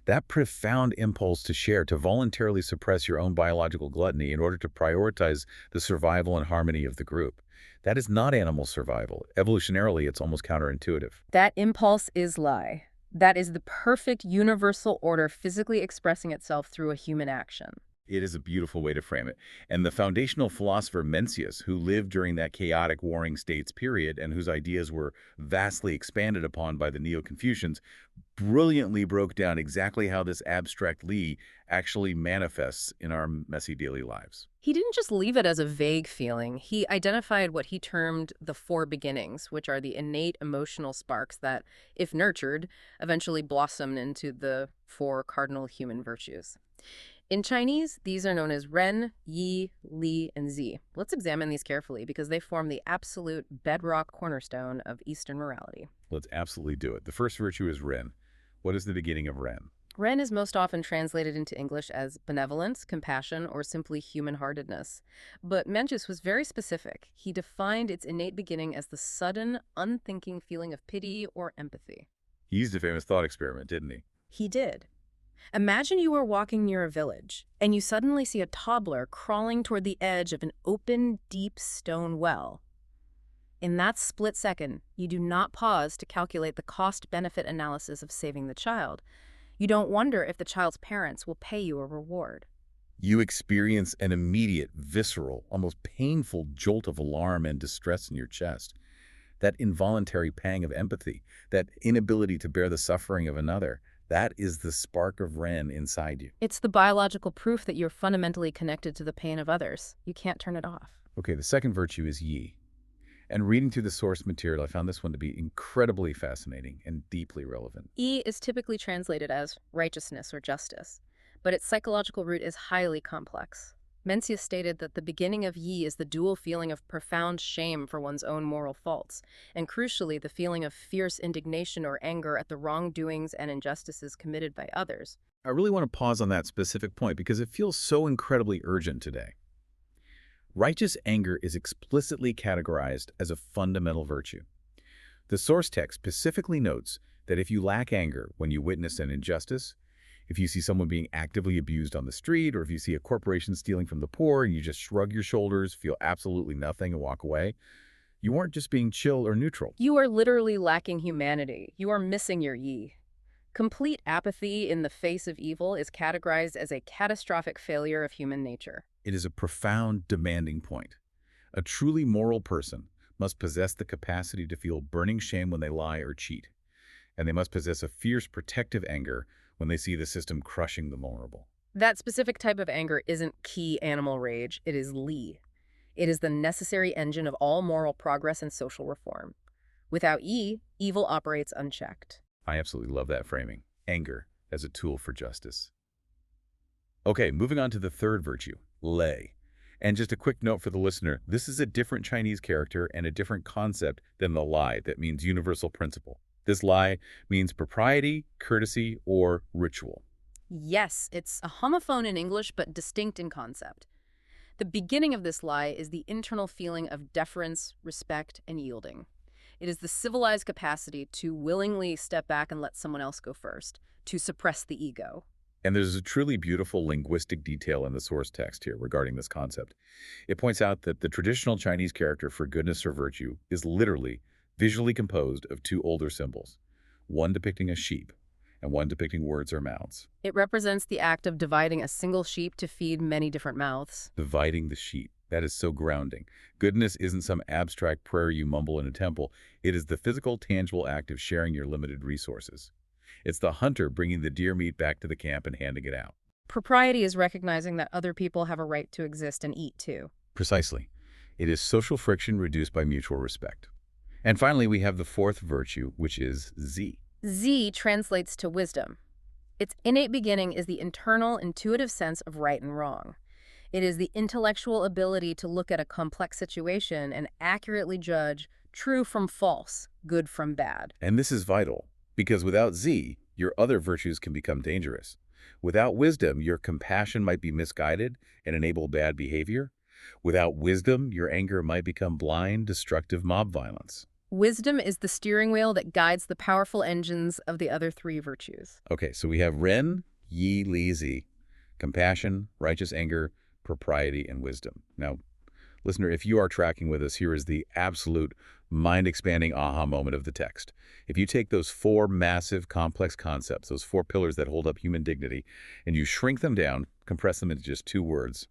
That profound impulse to share, to voluntarily suppress your own biological gluttony in order to prioritize the survival and harmony of the group, that is not animal survival. Evolutionarily, it's almost counterintuitive. That impulse is Li. That is the perfect universal order physically expressing itself through a human action. It is a beautiful way to frame it. And the foundational philosopher Mencius, who lived during that chaotic warring states period and whose ideas were vastly expanded upon by the Neo-Confucians, brilliantly broke down exactly how this abstract Li actually manifests in our messy daily lives. He didn't just leave it as a vague feeling. He identified what he termed the four beginnings, which are the innate emotional sparks that, if nurtured, eventually blossom into the four cardinal human virtues. In Chinese, these are known as Ren, Yi, Li, and Zi. Let's examine these carefully because they form the absolute bedrock cornerstone of Eastern morality. Let's absolutely do it. The first virtue is Ren. What is the beginning of Ren? Ren is most often translated into English as benevolence, compassion, or simply human-heartedness. But Mencius was very specific. He defined its innate beginning as the sudden, unthinking feeling of pity or empathy. He used a famous thought experiment, didn't he? He did. Imagine you are walking near a village, and you suddenly see a toddler crawling toward the edge of an open, deep stone well. In that split second, you do not pause to calculate the cost-benefit analysis of saving the child. You don't wonder if the child's parents will pay you a reward. You experience an immediate, visceral, almost painful jolt of alarm and distress in your chest. That involuntary pang of empathy, that inability to bear the suffering of another, that is the spark of Ren inside you. It's the biological proof that you're fundamentally connected to the pain of others. You can't turn it off. Okay, the second virtue is Yi. And reading through the source material, I found this one to be incredibly fascinating and deeply relevant. Yi is typically translated as righteousness or justice, but its psychological root is highly complex. Mencius stated that the beginning of Yi is the dual feeling of profound shame for one's own moral faults, and crucially, the feeling of fierce indignation or anger at the wrongdoings and injustices committed by others. I really want to pause on that specific point because it feels so incredibly urgent today. Righteous anger is explicitly categorized as a fundamental virtue. The source text specifically notes that if you lack anger when you witness an injustice, if you see someone being actively abused on the street, or if you see a corporation stealing from the poor and you just shrug your shoulders, feel absolutely nothing and walk away, you aren't just being chill or neutral. You are literally lacking humanity. You are missing your Yi. Complete apathy in the face of evil is categorized as a catastrophic failure of human nature. It is a profound, demanding point. A truly moral person must possess the capacity to feel burning shame when they lie or cheat, and they must possess a fierce protective anger when they see the system crushing the vulnerable. That specific type of anger isn't key animal rage, it is Li. It is the necessary engine of all moral progress and social reform. Without E, evil operates unchecked. I absolutely love that framing. Anger as a tool for justice. Okay, moving on to the third virtue, lei. And just a quick note for the listener, this is a different Chinese character and a different concept than the lai that means universal principle. This lai means propriety, courtesy, or ritual. Yes, it's a homophone in English but distinct in concept. The beginning of this lie is the internal feeling of deference, respect, and yielding. It is the civilized capacity to willingly step back and let someone else go first, to suppress the ego. And there's a truly beautiful linguistic detail in the source text here regarding this concept. It points out that the traditional Chinese character for goodness or virtue is literally visually composed of two older symbols, one depicting a sheep and one depicting words or mouths. It represents the act of dividing a single sheep to feed many different mouths. Dividing the sheep. That is so grounding. Goodness isn't some abstract prayer you mumble in a temple. It is the physical, tangible act of sharing your limited resources. It's the hunter bringing the deer meat back to the camp and handing it out. Propriety is recognizing that other people have a right to exist and eat too. Precisely. It is social friction reduced by mutual respect. And finally, we have the fourth virtue, which is Z. Z translates to wisdom. Its innate beginning is the internal, intuitive sense of right and wrong. It is the intellectual ability to look at a complex situation and accurately judge true from false, good from bad. And this is vital, because without Z, your other virtues can become dangerous. Without wisdom, your compassion might be misguided and enable bad behavior. Without wisdom, your anger might become blind, destructive mob violence. Wisdom is the steering wheel that guides the powerful engines of the other three virtues. Okay, so we have Ren, Yi, Li, Zi. Compassion, righteous anger, propriety, and wisdom. Now, listener, if you are tracking with us, here is the absolute mind-expanding aha moment of the text. If you take those four massive, complex concepts, those four pillars that hold up human dignity, and you shrink them down, compress them into just two words,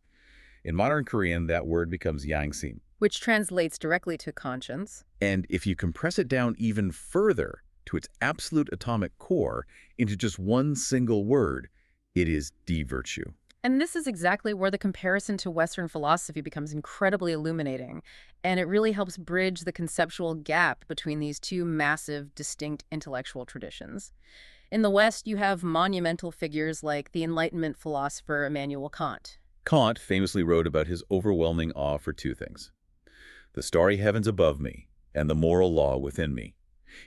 in modern Korean, that word becomes yangsim. Which translates directly to conscience. And if you compress it down even further to its absolute atomic core into just one single word, it is D-virtue. And this is exactly where the comparison to Western philosophy becomes incredibly illuminating, and it really helps bridge the conceptual gap between these two massive, distinct intellectual traditions. In the West, you have monumental figures like the Enlightenment philosopher Immanuel Kant. Kant famously wrote about his overwhelming awe for two things: the starry heavens above me and the moral law within me.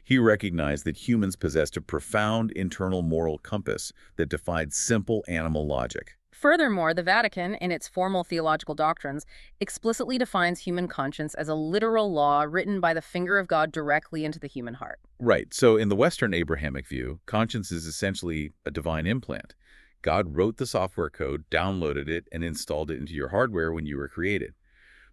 He recognized that humans possessed a profound internal moral compass that defied simple animal logic. Furthermore, the Vatican, in its formal theological doctrines, explicitly defines human conscience as a literal law written by the finger of God directly into the human heart. Right, so in the Western Abrahamic view, conscience is essentially a divine implant. God wrote the software code, downloaded it, and installed it into your hardware when you were created.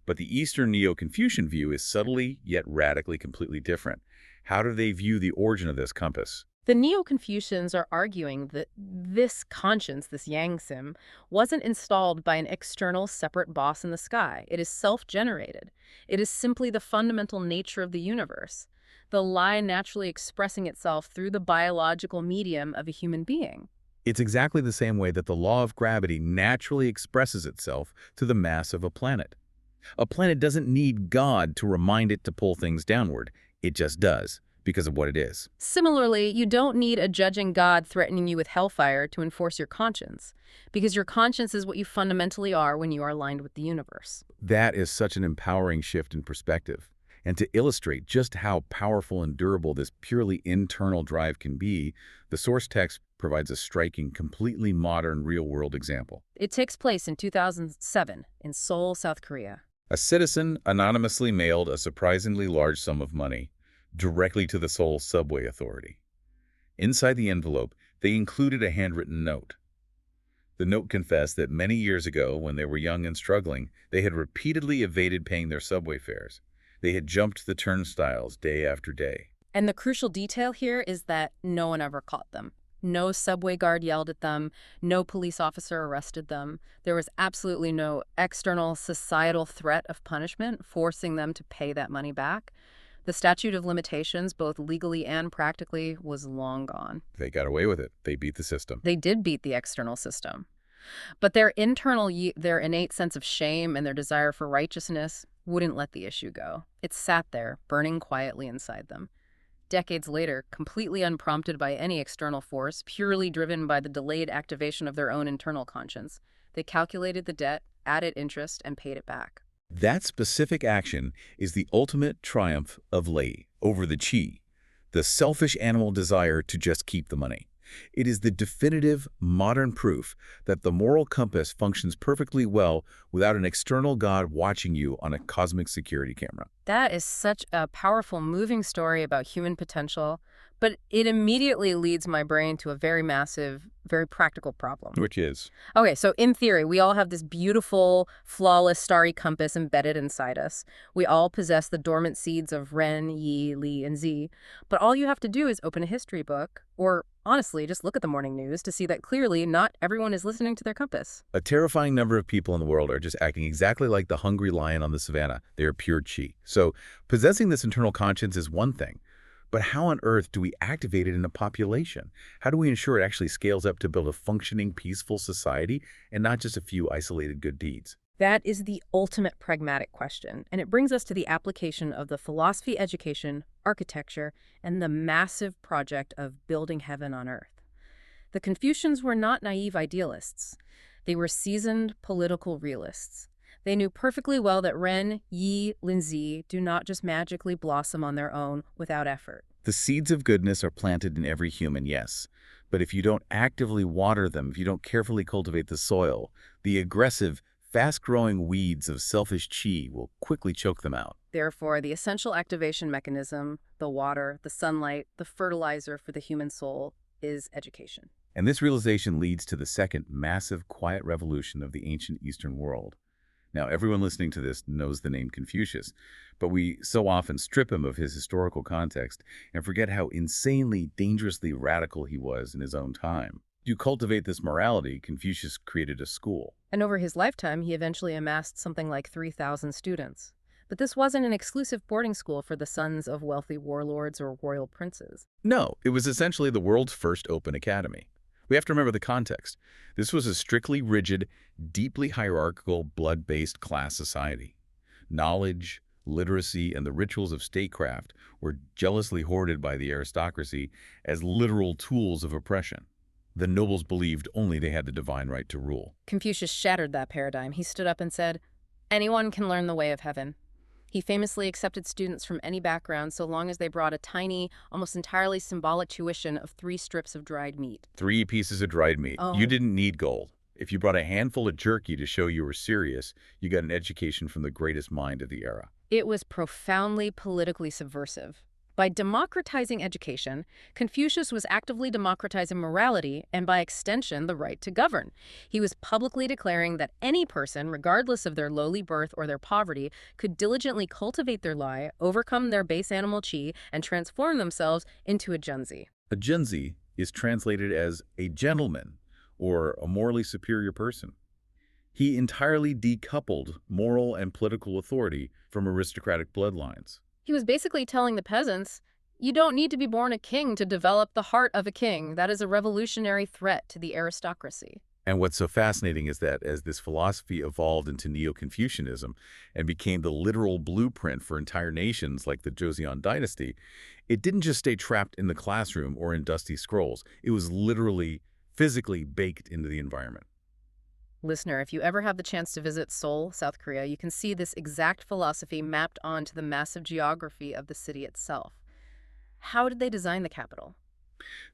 But the Eastern Neo-Confucian view is subtly yet radically completely different. How do they view the origin of this compass? The Neo-Confucians are arguing that this conscience, this yangsim, wasn't installed by an external separate boss in the sky. It is self-generated. It is simply the fundamental nature of the universe, the lie naturally expressing itself through the biological medium of a human being. It's exactly the same way that the law of gravity naturally expresses itself to the mass of a planet. A planet doesn't need God to remind it to pull things downward. It just does, because of what it is. Similarly, you don't need a judging God threatening you with hellfire to enforce your conscience, because your conscience is what you fundamentally are when you are aligned with the universe. That is such an empowering shift in perspective. And to illustrate just how powerful and durable this purely internal drive can be, the source text provides a striking, completely modern real-world example. It takes place in 2007 in Seoul, South Korea. A citizen anonymously mailed a surprisingly large sum of money directly to the Seoul Subway Authority. Inside the envelope, they included a handwritten note. The note confessed that many years ago, when they were young and struggling, they had repeatedly evaded paying their subway fares. They had jumped the turnstiles day after day. And the crucial detail here is that no one ever caught them. No subway guard yelled at them. No police officer arrested them. There was absolutely no external societal threat of punishment forcing them to pay that money back. The statute of limitations, both legally and practically, was long gone. They got away with it. They beat the system. They did beat the external system. But their innate sense of shame and their desire for righteousness wouldn't let the issue go. It sat there, burning quietly inside them. Decades later, completely unprompted by any external force, purely driven by the delayed activation of their own internal conscience, they calculated the debt, added interest, and paid it back. That specific action is the ultimate triumph of lei over the qi, the selfish animal desire to just keep the money. It is the definitive modern proof that the moral compass functions perfectly well without an external god watching you on a cosmic security camera. That is such a powerful, moving story about human potential, but it immediately leads my brain to a very massive, very practical problem. Which is? Okay, so in theory, we all have this beautiful, flawless, starry compass embedded inside us. We all possess the dormant seeds of Ren, Yi, Li, and Zi. But all you have to do is open a history book, or honestly, just look at the morning news to see that clearly not everyone is listening to their compass. A terrifying number of people in the world are just acting exactly like the hungry lion on the savannah. They are pure qi. So possessing this internal conscience is one thing. But how on earth do we activate it in a population? How do we ensure it actually scales up to build a functioning, peaceful society and not just a few isolated good deeds? That is the ultimate pragmatic question, and it brings us to the application of the philosophy, education, architecture, and the massive project of building heaven on earth. The Confucians were not naive idealists. They were seasoned political realists. They knew perfectly well that Ren, Yi, Linzi do not just magically blossom on their own without effort. The seeds of goodness are planted in every human, yes. But if you don't actively water them, if you don't carefully cultivate the soil, the aggressive, fast-growing weeds of selfish qi will quickly choke them out. Therefore, the essential activation mechanism, the water, the sunlight, the fertilizer for the human soul, is education. And this realization leads to the second massive quiet revolution of the ancient Eastern world. Now, everyone listening to this knows the name Confucius, but we so often strip him of his historical context and forget how insanely, dangerously radical he was in his own time. To cultivate this morality, Confucius created a school. And over his lifetime, he eventually amassed something like 3,000 students. But this wasn't an exclusive boarding school for the sons of wealthy warlords or royal princes. No, it was essentially the world's first open academy. We have to remember the context. This was a strictly rigid, deeply hierarchical, blood-based class society. Knowledge, literacy, and the rituals of statecraft were jealously hoarded by the aristocracy as literal tools of oppression. The nobles believed only they had the divine right to rule. Confucius shattered that paradigm. He stood up and said, "Anyone can learn the way of heaven." He famously accepted students from any background so long as they brought a tiny, almost entirely symbolic tuition of 3 strips of dried meat. 3 pieces of dried meat. Oh. You didn't need gold. If you brought a handful of jerky to show you were serious, you got an education from the greatest mind of the era. It was profoundly politically subversive. By democratizing education, Confucius was actively democratizing morality and, by extension, the right to govern. He was publicly declaring that any person, regardless of their lowly birth or their poverty, could diligently cultivate their lai, overcome their base animal qi, and transform themselves into a junzi. A junzi is translated as a gentleman or a morally superior person. He entirely decoupled moral and political authority from aristocratic bloodlines. He was basically telling the peasants, you don't need to be born a king to develop the heart of a king. That is a revolutionary threat to the aristocracy. And what's so fascinating is that as this philosophy evolved into Neo-Confucianism and became the literal blueprint for entire nations like the Joseon dynasty, it didn't just stay trapped in the classroom or in dusty scrolls. It was literally, physically baked into the environment. Listener, if you ever have the chance to visit Seoul, South Korea, you can see this exact philosophy mapped onto the massive geography of the city itself. How did they design the capital?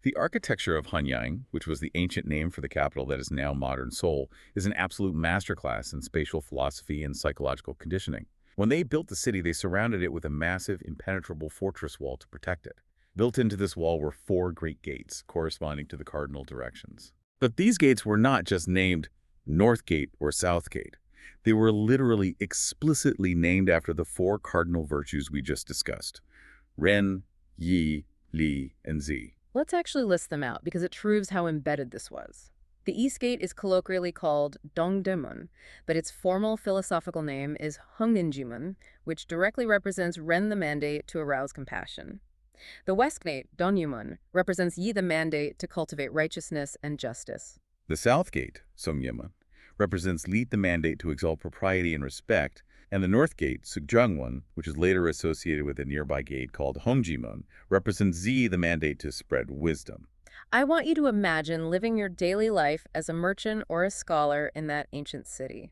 The architecture of Hanyang, which was the ancient name for the capital that is now modern Seoul, is an absolute masterclass in spatial philosophy and psychological conditioning. When they built the city, they surrounded it with a massive, impenetrable fortress wall to protect it. Built into this wall were 4 great gates, corresponding to the cardinal directions. But these gates were not just named North Gate or South Gate. They were literally explicitly named after the 4 cardinal virtues we just discussed: Ren, Yi, Li, and Zi. Let's actually list them out because it proves how embedded this was. The East Gate is colloquially called Dongdaemun, but its formal philosophical name is Hongninjimun, which directly represents Ren the mandate to arouse compassion. The West Gate, Donyumun, represents Yi the mandate to cultivate righteousness and justice. The South Gate, Songyema, represents Li the mandate to exalt propriety and respect, and the North Gate, Sugjungwon, which is later associated with a nearby gate called Hongjimun, represents Zi the mandate to spread wisdom. I want you to imagine living your daily life as a merchant or a scholar in that ancient city.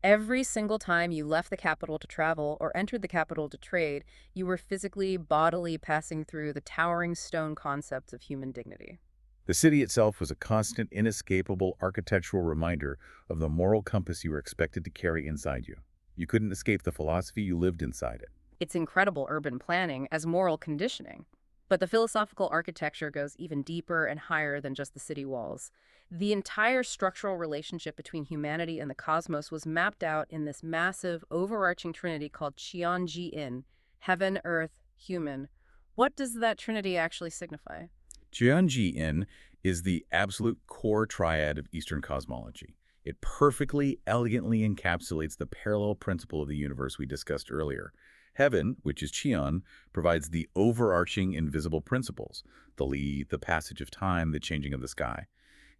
Every single time you left the capital to travel or entered the capital to trade, you were physically, bodily passing through the towering stone concepts of human dignity. The city itself was a constant, inescapable architectural reminder of the moral compass you were expected to carry inside you. You couldn't escape the philosophy, you lived inside it. It's incredible urban planning as moral conditioning. But the philosophical architecture goes even deeper and higher than just the city walls. The entire structural relationship between humanity and the cosmos was mapped out in this massive, overarching trinity called Qianji-in, heaven, earth, human. What does that trinity actually signify? Jianji-in is the absolute core triad of Eastern cosmology. It perfectly, elegantly encapsulates the parallel principle of the universe we discussed earlier. Heaven, which is Qian, provides the overarching invisible principles, the Li, the passage of time, the changing of the sky.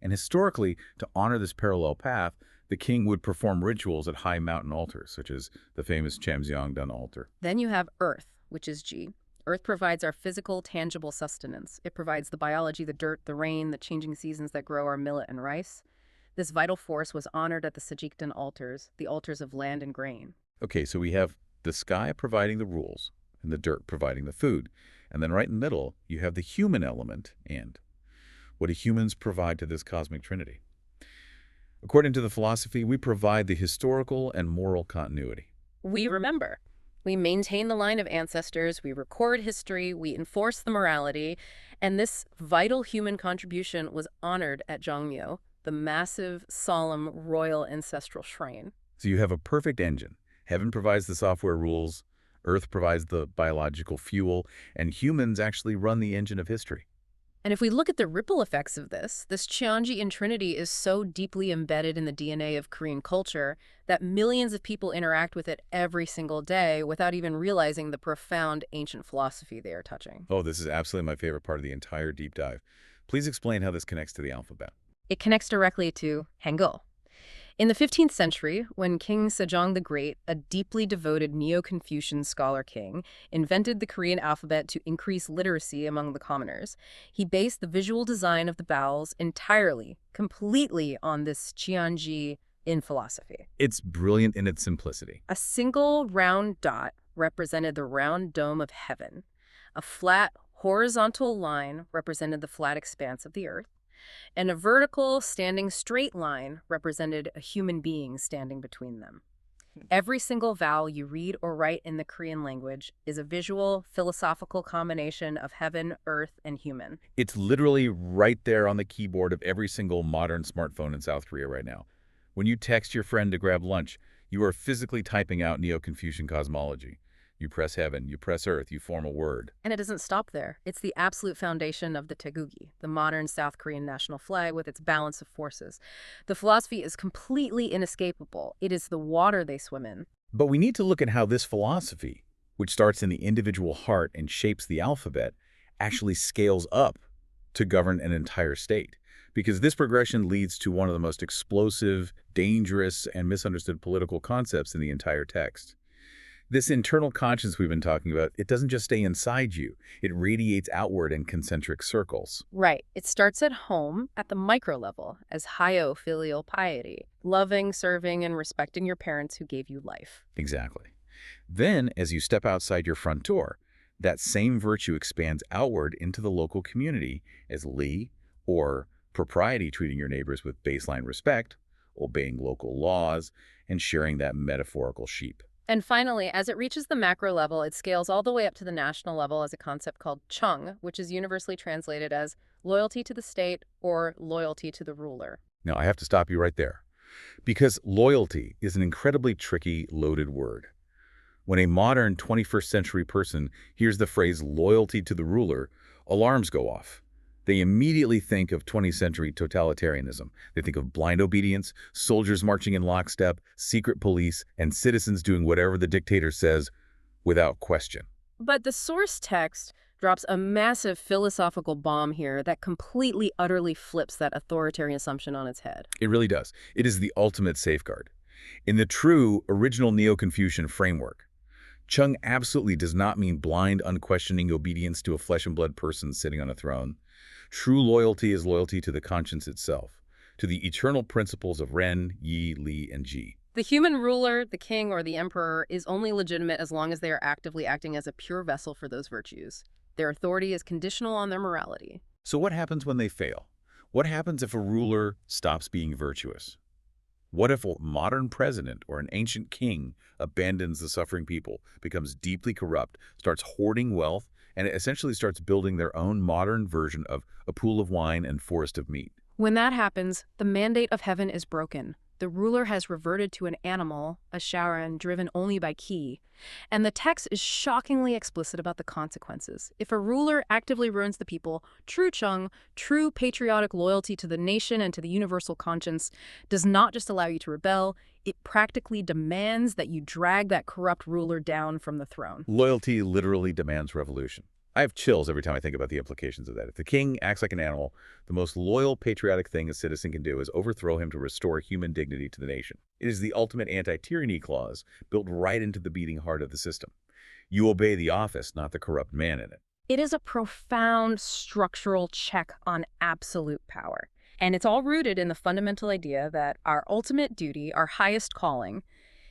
And historically, to honor this parallel path, the king would perform rituals at high mountain altars, such as the famous Chamseongdan altar. Then you have earth, which is Ji. Earth provides our physical, tangible sustenance. It provides the biology, the dirt, the rain, the changing seasons that grow our millet and rice. This vital force was honored at the Sajikdan altars, the altars of land and grain. Okay, so we have the sky providing the rules and the dirt providing the food. And then right in the middle, you have the human element and what do humans provide to this cosmic trinity? According to the philosophy, we provide the historical and moral continuity. We remember. We maintain the line of ancestors, we record history, we enforce the morality, and this vital human contribution was honored at Zhongmyo, the massive, solemn, royal ancestral shrine. So you have a perfect engine. Heaven provides the software rules, Earth provides the biological fuel, and humans actually run the engine of history. And if we look at the ripple effects of this Cheonji-in Trinity is so deeply embedded in the DNA of Korean culture that millions of people interact with it every single day without even realizing the profound ancient philosophy they are touching. Oh, this is absolutely my favorite part of the entire deep dive. Please explain how this connects to the alphabet. It connects directly to Hangul. In the 15th century, when King Sejong the Great, a deeply devoted Neo-Confucian scholar king, invented the Korean alphabet to increase literacy among the commoners, he based the visual design of the vowels entirely, completely on this Cheonji in philosophy. It's brilliant in its simplicity. A single round dot represented the round dome of heaven. A flat, horizontal line represented the flat expanse of the earth. And a vertical, standing straight line represented a human being standing between them. Every single vowel you read or write in the Korean language is a visual, philosophical combination of heaven, earth, and human. It's literally right there on the keyboard of every single modern smartphone in South Korea right now. When you text your friend to grab lunch, you are physically typing out Neo-Confucian cosmology. You press heaven, you press earth, you form a word. And it doesn't stop there. It's the absolute foundation of the Taegugi, the modern South Korean national flag with its balance of forces. The philosophy is completely inescapable. It is the water they swim in. But we need to look at how this philosophy, which starts in the individual heart and shapes the alphabet, actually scales up to govern an entire state. Because this progression leads to one of the most explosive, dangerous, and misunderstood political concepts in the entire text. This internal conscience we've been talking about, it doesn't just stay inside you. It radiates outward in concentric circles. Right. It starts at home, at the micro level, as hyo filial piety, loving, serving, and respecting your parents who gave you life. Exactly. Then, as you step outside your front door, that same virtue expands outward into the local community as li, or propriety, treating your neighbors with baseline respect, obeying local laws, and sharing that metaphorical sheep. And finally, as it reaches the macro level, it scales all the way up to the national level as a concept called chung, which is universally translated as loyalty to the state or loyalty to the ruler. Now, I have to stop you right there, because loyalty is an incredibly tricky, loaded word. When a modern 21st century person hears the phrase loyalty to the ruler, alarms go off. They immediately think of 20th century totalitarianism. They think of blind obedience, soldiers marching in lockstep, secret police, and citizens doing whatever the dictator says without question. But the source text drops a massive philosophical bomb here that completely, utterly flips that authoritarian assumption on its head. It really does. It is the ultimate safeguard. In the true, original Neo-Confucian framework, Chung absolutely does not mean blind, unquestioning obedience to a flesh-and-blood person sitting on a throne. True loyalty is loyalty to the conscience itself, to the eternal principles of Ren, Yi, Li, and Ji. The human ruler, the king, or the emperor is only legitimate as long as they are actively acting as a pure vessel for those virtues. Their authority is conditional on their morality. So what happens when they fail? What happens if a ruler stops being virtuous? What if a modern president or an ancient king abandons the suffering people, becomes deeply corrupt, starts hoarding wealth, and essentially starts building their own modern version of a pool of wine and forest of meat? When that happens, the mandate of heaven is broken. The ruler has reverted to an animal, a Shaoran, driven only by qi. And the text is shockingly explicit about the consequences. If a ruler actively ruins the people, true Chung, true patriotic loyalty to the nation and to the universal conscience, does not just allow you to rebel, it practically demands that you drag that corrupt ruler down from the throne. Loyalty literally demands revolution. I have chills every time I think about the implications of that. If the king acts like an animal, the most loyal, patriotic thing a citizen can do is overthrow him to restore human dignity to the nation. It is the ultimate anti-tyranny clause built right into the beating heart of the system. You obey the office, not the corrupt man in it. It is a profound structural check on absolute power. And it's all rooted in the fundamental idea that our ultimate duty, our highest calling,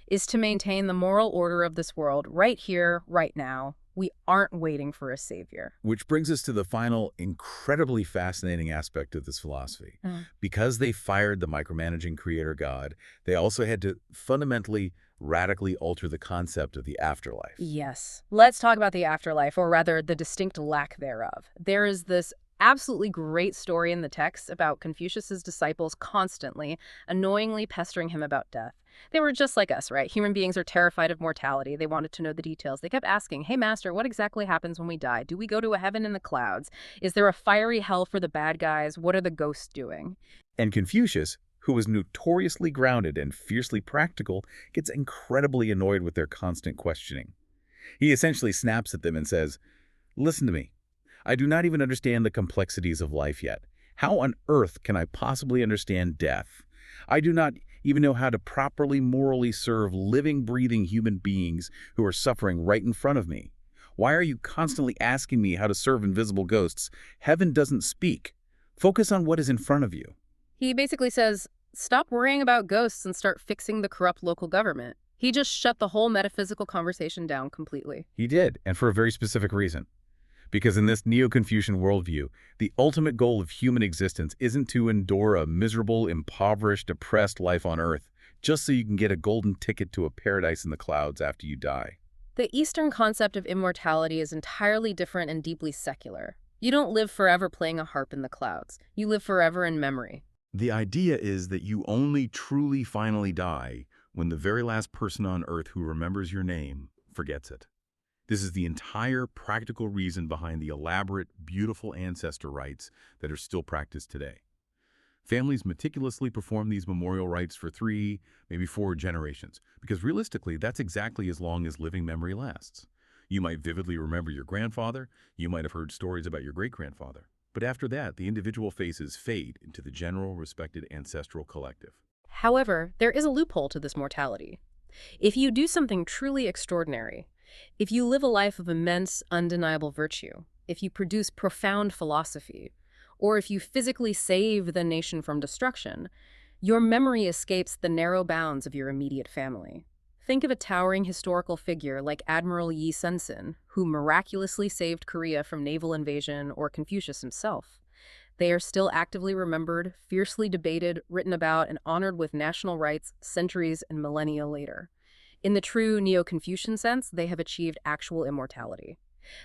is to maintain the moral order of this world right here, right now. We aren't waiting for a savior. Which brings us to the final, incredibly fascinating aspect of this philosophy. Because they fired the micromanaging creator god, they also had to fundamentally, radically alter the concept of the afterlife. Yes. Let's talk about the afterlife, or rather, the distinct lack thereof. There is this absolutely great story in the text about Confucius's disciples constantly, annoyingly pestering him about death. They were just like us, right? Human beings are terrified of mortality. They wanted to know the details. They kept asking, hey, master, what exactly happens when we die? Do we go to a heaven in the clouds? Is there a fiery hell for the bad guys? What are the ghosts doing? And Confucius, who was notoriously grounded and fiercely practical, gets incredibly annoyed with their constant questioning. He essentially snaps at them and says, listen to me. I do not even understand the complexities of life yet. How on earth can I possibly understand death? I do not even know how to properly morally serve living, breathing human beings who are suffering right in front of me. Why are you constantly asking me how to serve invisible ghosts? Heaven doesn't speak. Focus on what is in front of you. He basically says, stop worrying about ghosts and start fixing the corrupt local government. He just shut the whole metaphysical conversation down completely. He did, and for a very specific reason. Because in this Neo-Confucian worldview, the ultimate goal of human existence isn't to endure a miserable, impoverished, depressed life on Earth, just so you can get a golden ticket to a paradise in the clouds after you die. The Eastern concept of immortality is entirely different and deeply secular. You don't live forever playing a harp in the clouds. You live forever in memory. The idea is that you only truly finally die when the very last person on Earth who remembers your name forgets it. This is the entire practical reason behind the elaborate, beautiful ancestor rites that are still practiced today. Families meticulously perform these memorial rites for 3, maybe 4 generations, because realistically, that's exactly as long as living memory lasts. You might vividly remember your grandfather, you might have heard stories about your great-grandfather, but after that, the individual faces fade into the general respected ancestral collective. However, there is a loophole to this mortality. If you do something truly extraordinary, if you live a life of immense, undeniable virtue, if you produce profound philosophy, or if you physically save the nation from destruction, your memory escapes the narrow bounds of your immediate family. Think of a towering historical figure like Admiral Yi Sun-sin, who miraculously saved Korea from naval invasion, or Confucius himself. They are still actively remembered, fiercely debated, written about, and honored with national rights centuries and millennia later. In the true Neo-Confucian sense, they have achieved actual immortality.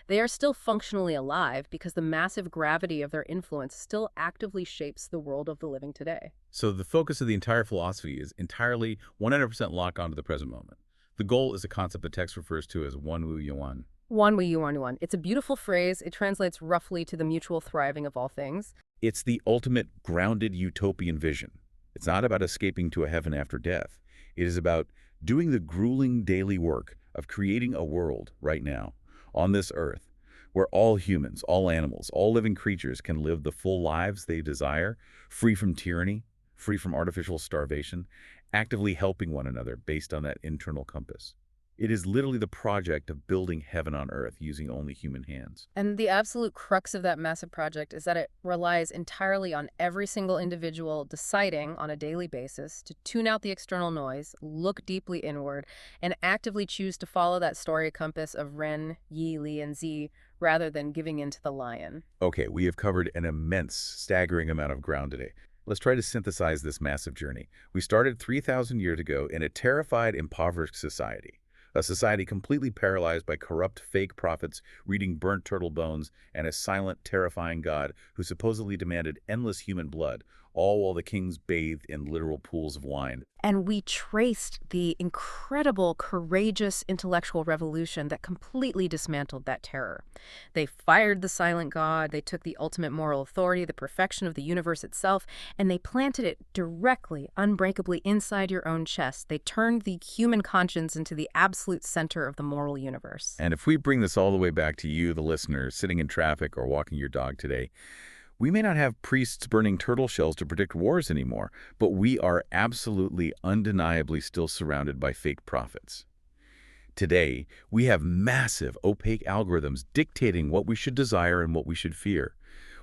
They are still functionally alive because the massive gravity of their influence still actively shapes the world of the living today. So the focus of the entire philosophy is entirely 100% locked onto the present moment. The goal is a concept the text refers to as one wu yuan. One way you want one. It's a beautiful phrase. It translates roughly to the mutual thriving of all things. It's the ultimate grounded utopian vision. It's not about escaping to a heaven after death. It is about doing the grueling daily work of creating a world right now, on this earth, where all humans, all animals, all living creatures can live the full lives they desire, free from tyranny, free from artificial starvation, actively helping one another based on that internal compass. It is literally the project of building heaven on earth using only human hands. And the absolute crux of that massive project is that it relies entirely on every single individual deciding on a daily basis to tune out the external noise, look deeply inward, and actively choose to follow that story compass of Ren, Yi, Li, and Zi rather than giving in to the lion. Okay, we have covered an immense, staggering amount of ground today. Let's try to synthesize this massive journey. We started 3,000 years ago in a terrified, impoverished society. A society completely paralyzed by corrupt fake prophets reading burnt turtle bones and a silent, terrifying God who supposedly demanded endless human blood, all while the kings bathed in literal pools of wine. And we traced the incredible, courageous intellectual revolution that completely dismantled that terror. They fired the silent God, they took the ultimate moral authority, the perfection of the universe itself, and they planted it directly, unbreakably inside your own chest. They turned the human conscience into the absolute center of the moral universe. And if we bring this all the way back to you, the listener, sitting in traffic or walking your dog today, we may not have priests burning turtle shells to predict wars anymore, but we are absolutely, undeniably still surrounded by fake prophets. Today, we have massive, opaque algorithms dictating what we should desire and what we should fear.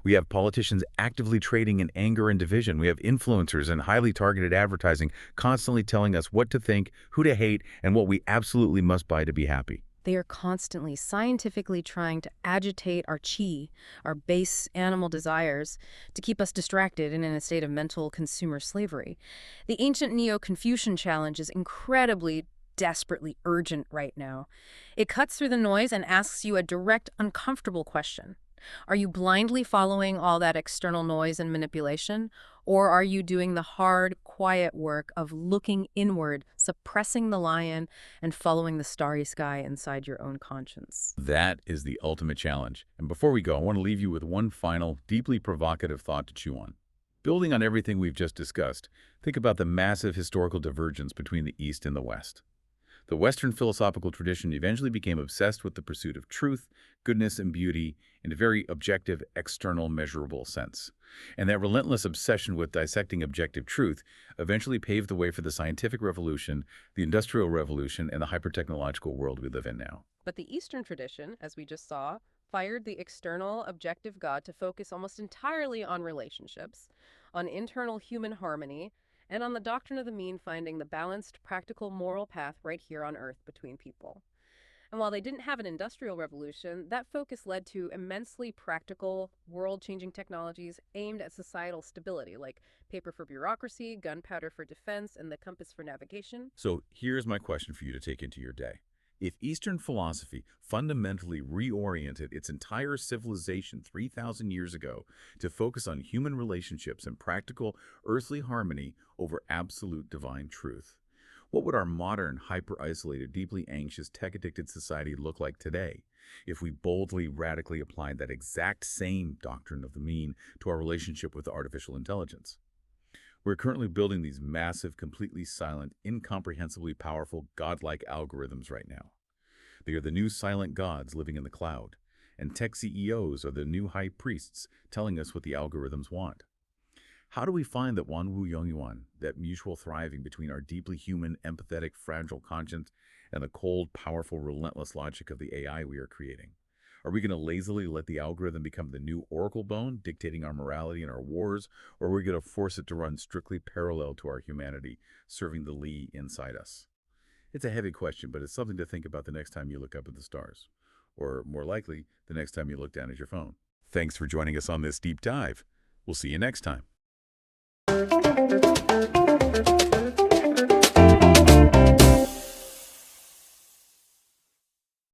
We have politicians actively trading in anger and division. We have influencers and highly targeted advertising constantly telling us what to think, who to hate, and what we absolutely must buy to be happy. They are constantly, scientifically trying to agitate our chi, our base animal desires, to keep us distracted and in a state of mental consumer slavery. The ancient Neo-Confucian challenge is incredibly, desperately urgent right now. It cuts through the noise and asks you a direct, uncomfortable question. Are you blindly following all that external noise and manipulation? Or are you doing the hard, quiet work of looking inward, suppressing the lion, and following the starry sky inside your own conscience? That is the ultimate challenge. And before we go, I want to leave you with one final, deeply provocative thought to chew on. Building on everything we've just discussed, think about the massive historical divergence between the East and the West. The Western philosophical tradition eventually became obsessed with the pursuit of truth, goodness, and beauty in a very objective, external, measurable sense. And that relentless obsession with dissecting objective truth eventually paved the way for the scientific revolution, the industrial revolution, and the hyper-technological world we live in now. But the Eastern tradition, as we just saw, fired the external, objective God to focus almost entirely on relationships, on internal human harmony, and on the doctrine of the mean, finding the balanced, practical, moral path right here on Earth between people. And while they didn't have an industrial revolution, that focus led to immensely practical, world-changing technologies aimed at societal stability, like paper for bureaucracy, gunpowder for defense, and the compass for navigation. So here's my question for you to take into your day. If Eastern philosophy fundamentally reoriented its entire civilization 3,000 years ago to focus on human relationships and practical earthly harmony over absolute divine truth, what would our modern, hyper-isolated, deeply anxious, tech-addicted society look like today if we boldly, radically applied that exact same doctrine of the mean to our relationship with artificial intelligence? We're currently building these massive, completely silent, incomprehensibly powerful, godlike algorithms right now. They are the new silent gods living in the cloud, and tech CEOs are the new high priests telling us what the algorithms want. How do we find that Wanwu Yongyuan, that mutual thriving between our deeply human, empathetic, fragile conscience and the cold, powerful, relentless logic of the AI we are creating? Are we going to lazily let the algorithm become the new oracle bone, dictating our morality and our wars, or are we going to force it to run strictly parallel to our humanity, serving the Li inside us? It's a heavy question, but it's something to think about the next time you look up at the stars, or more likely, the next time you look down at your phone. Thanks for joining us on this deep dive. We'll see you next time.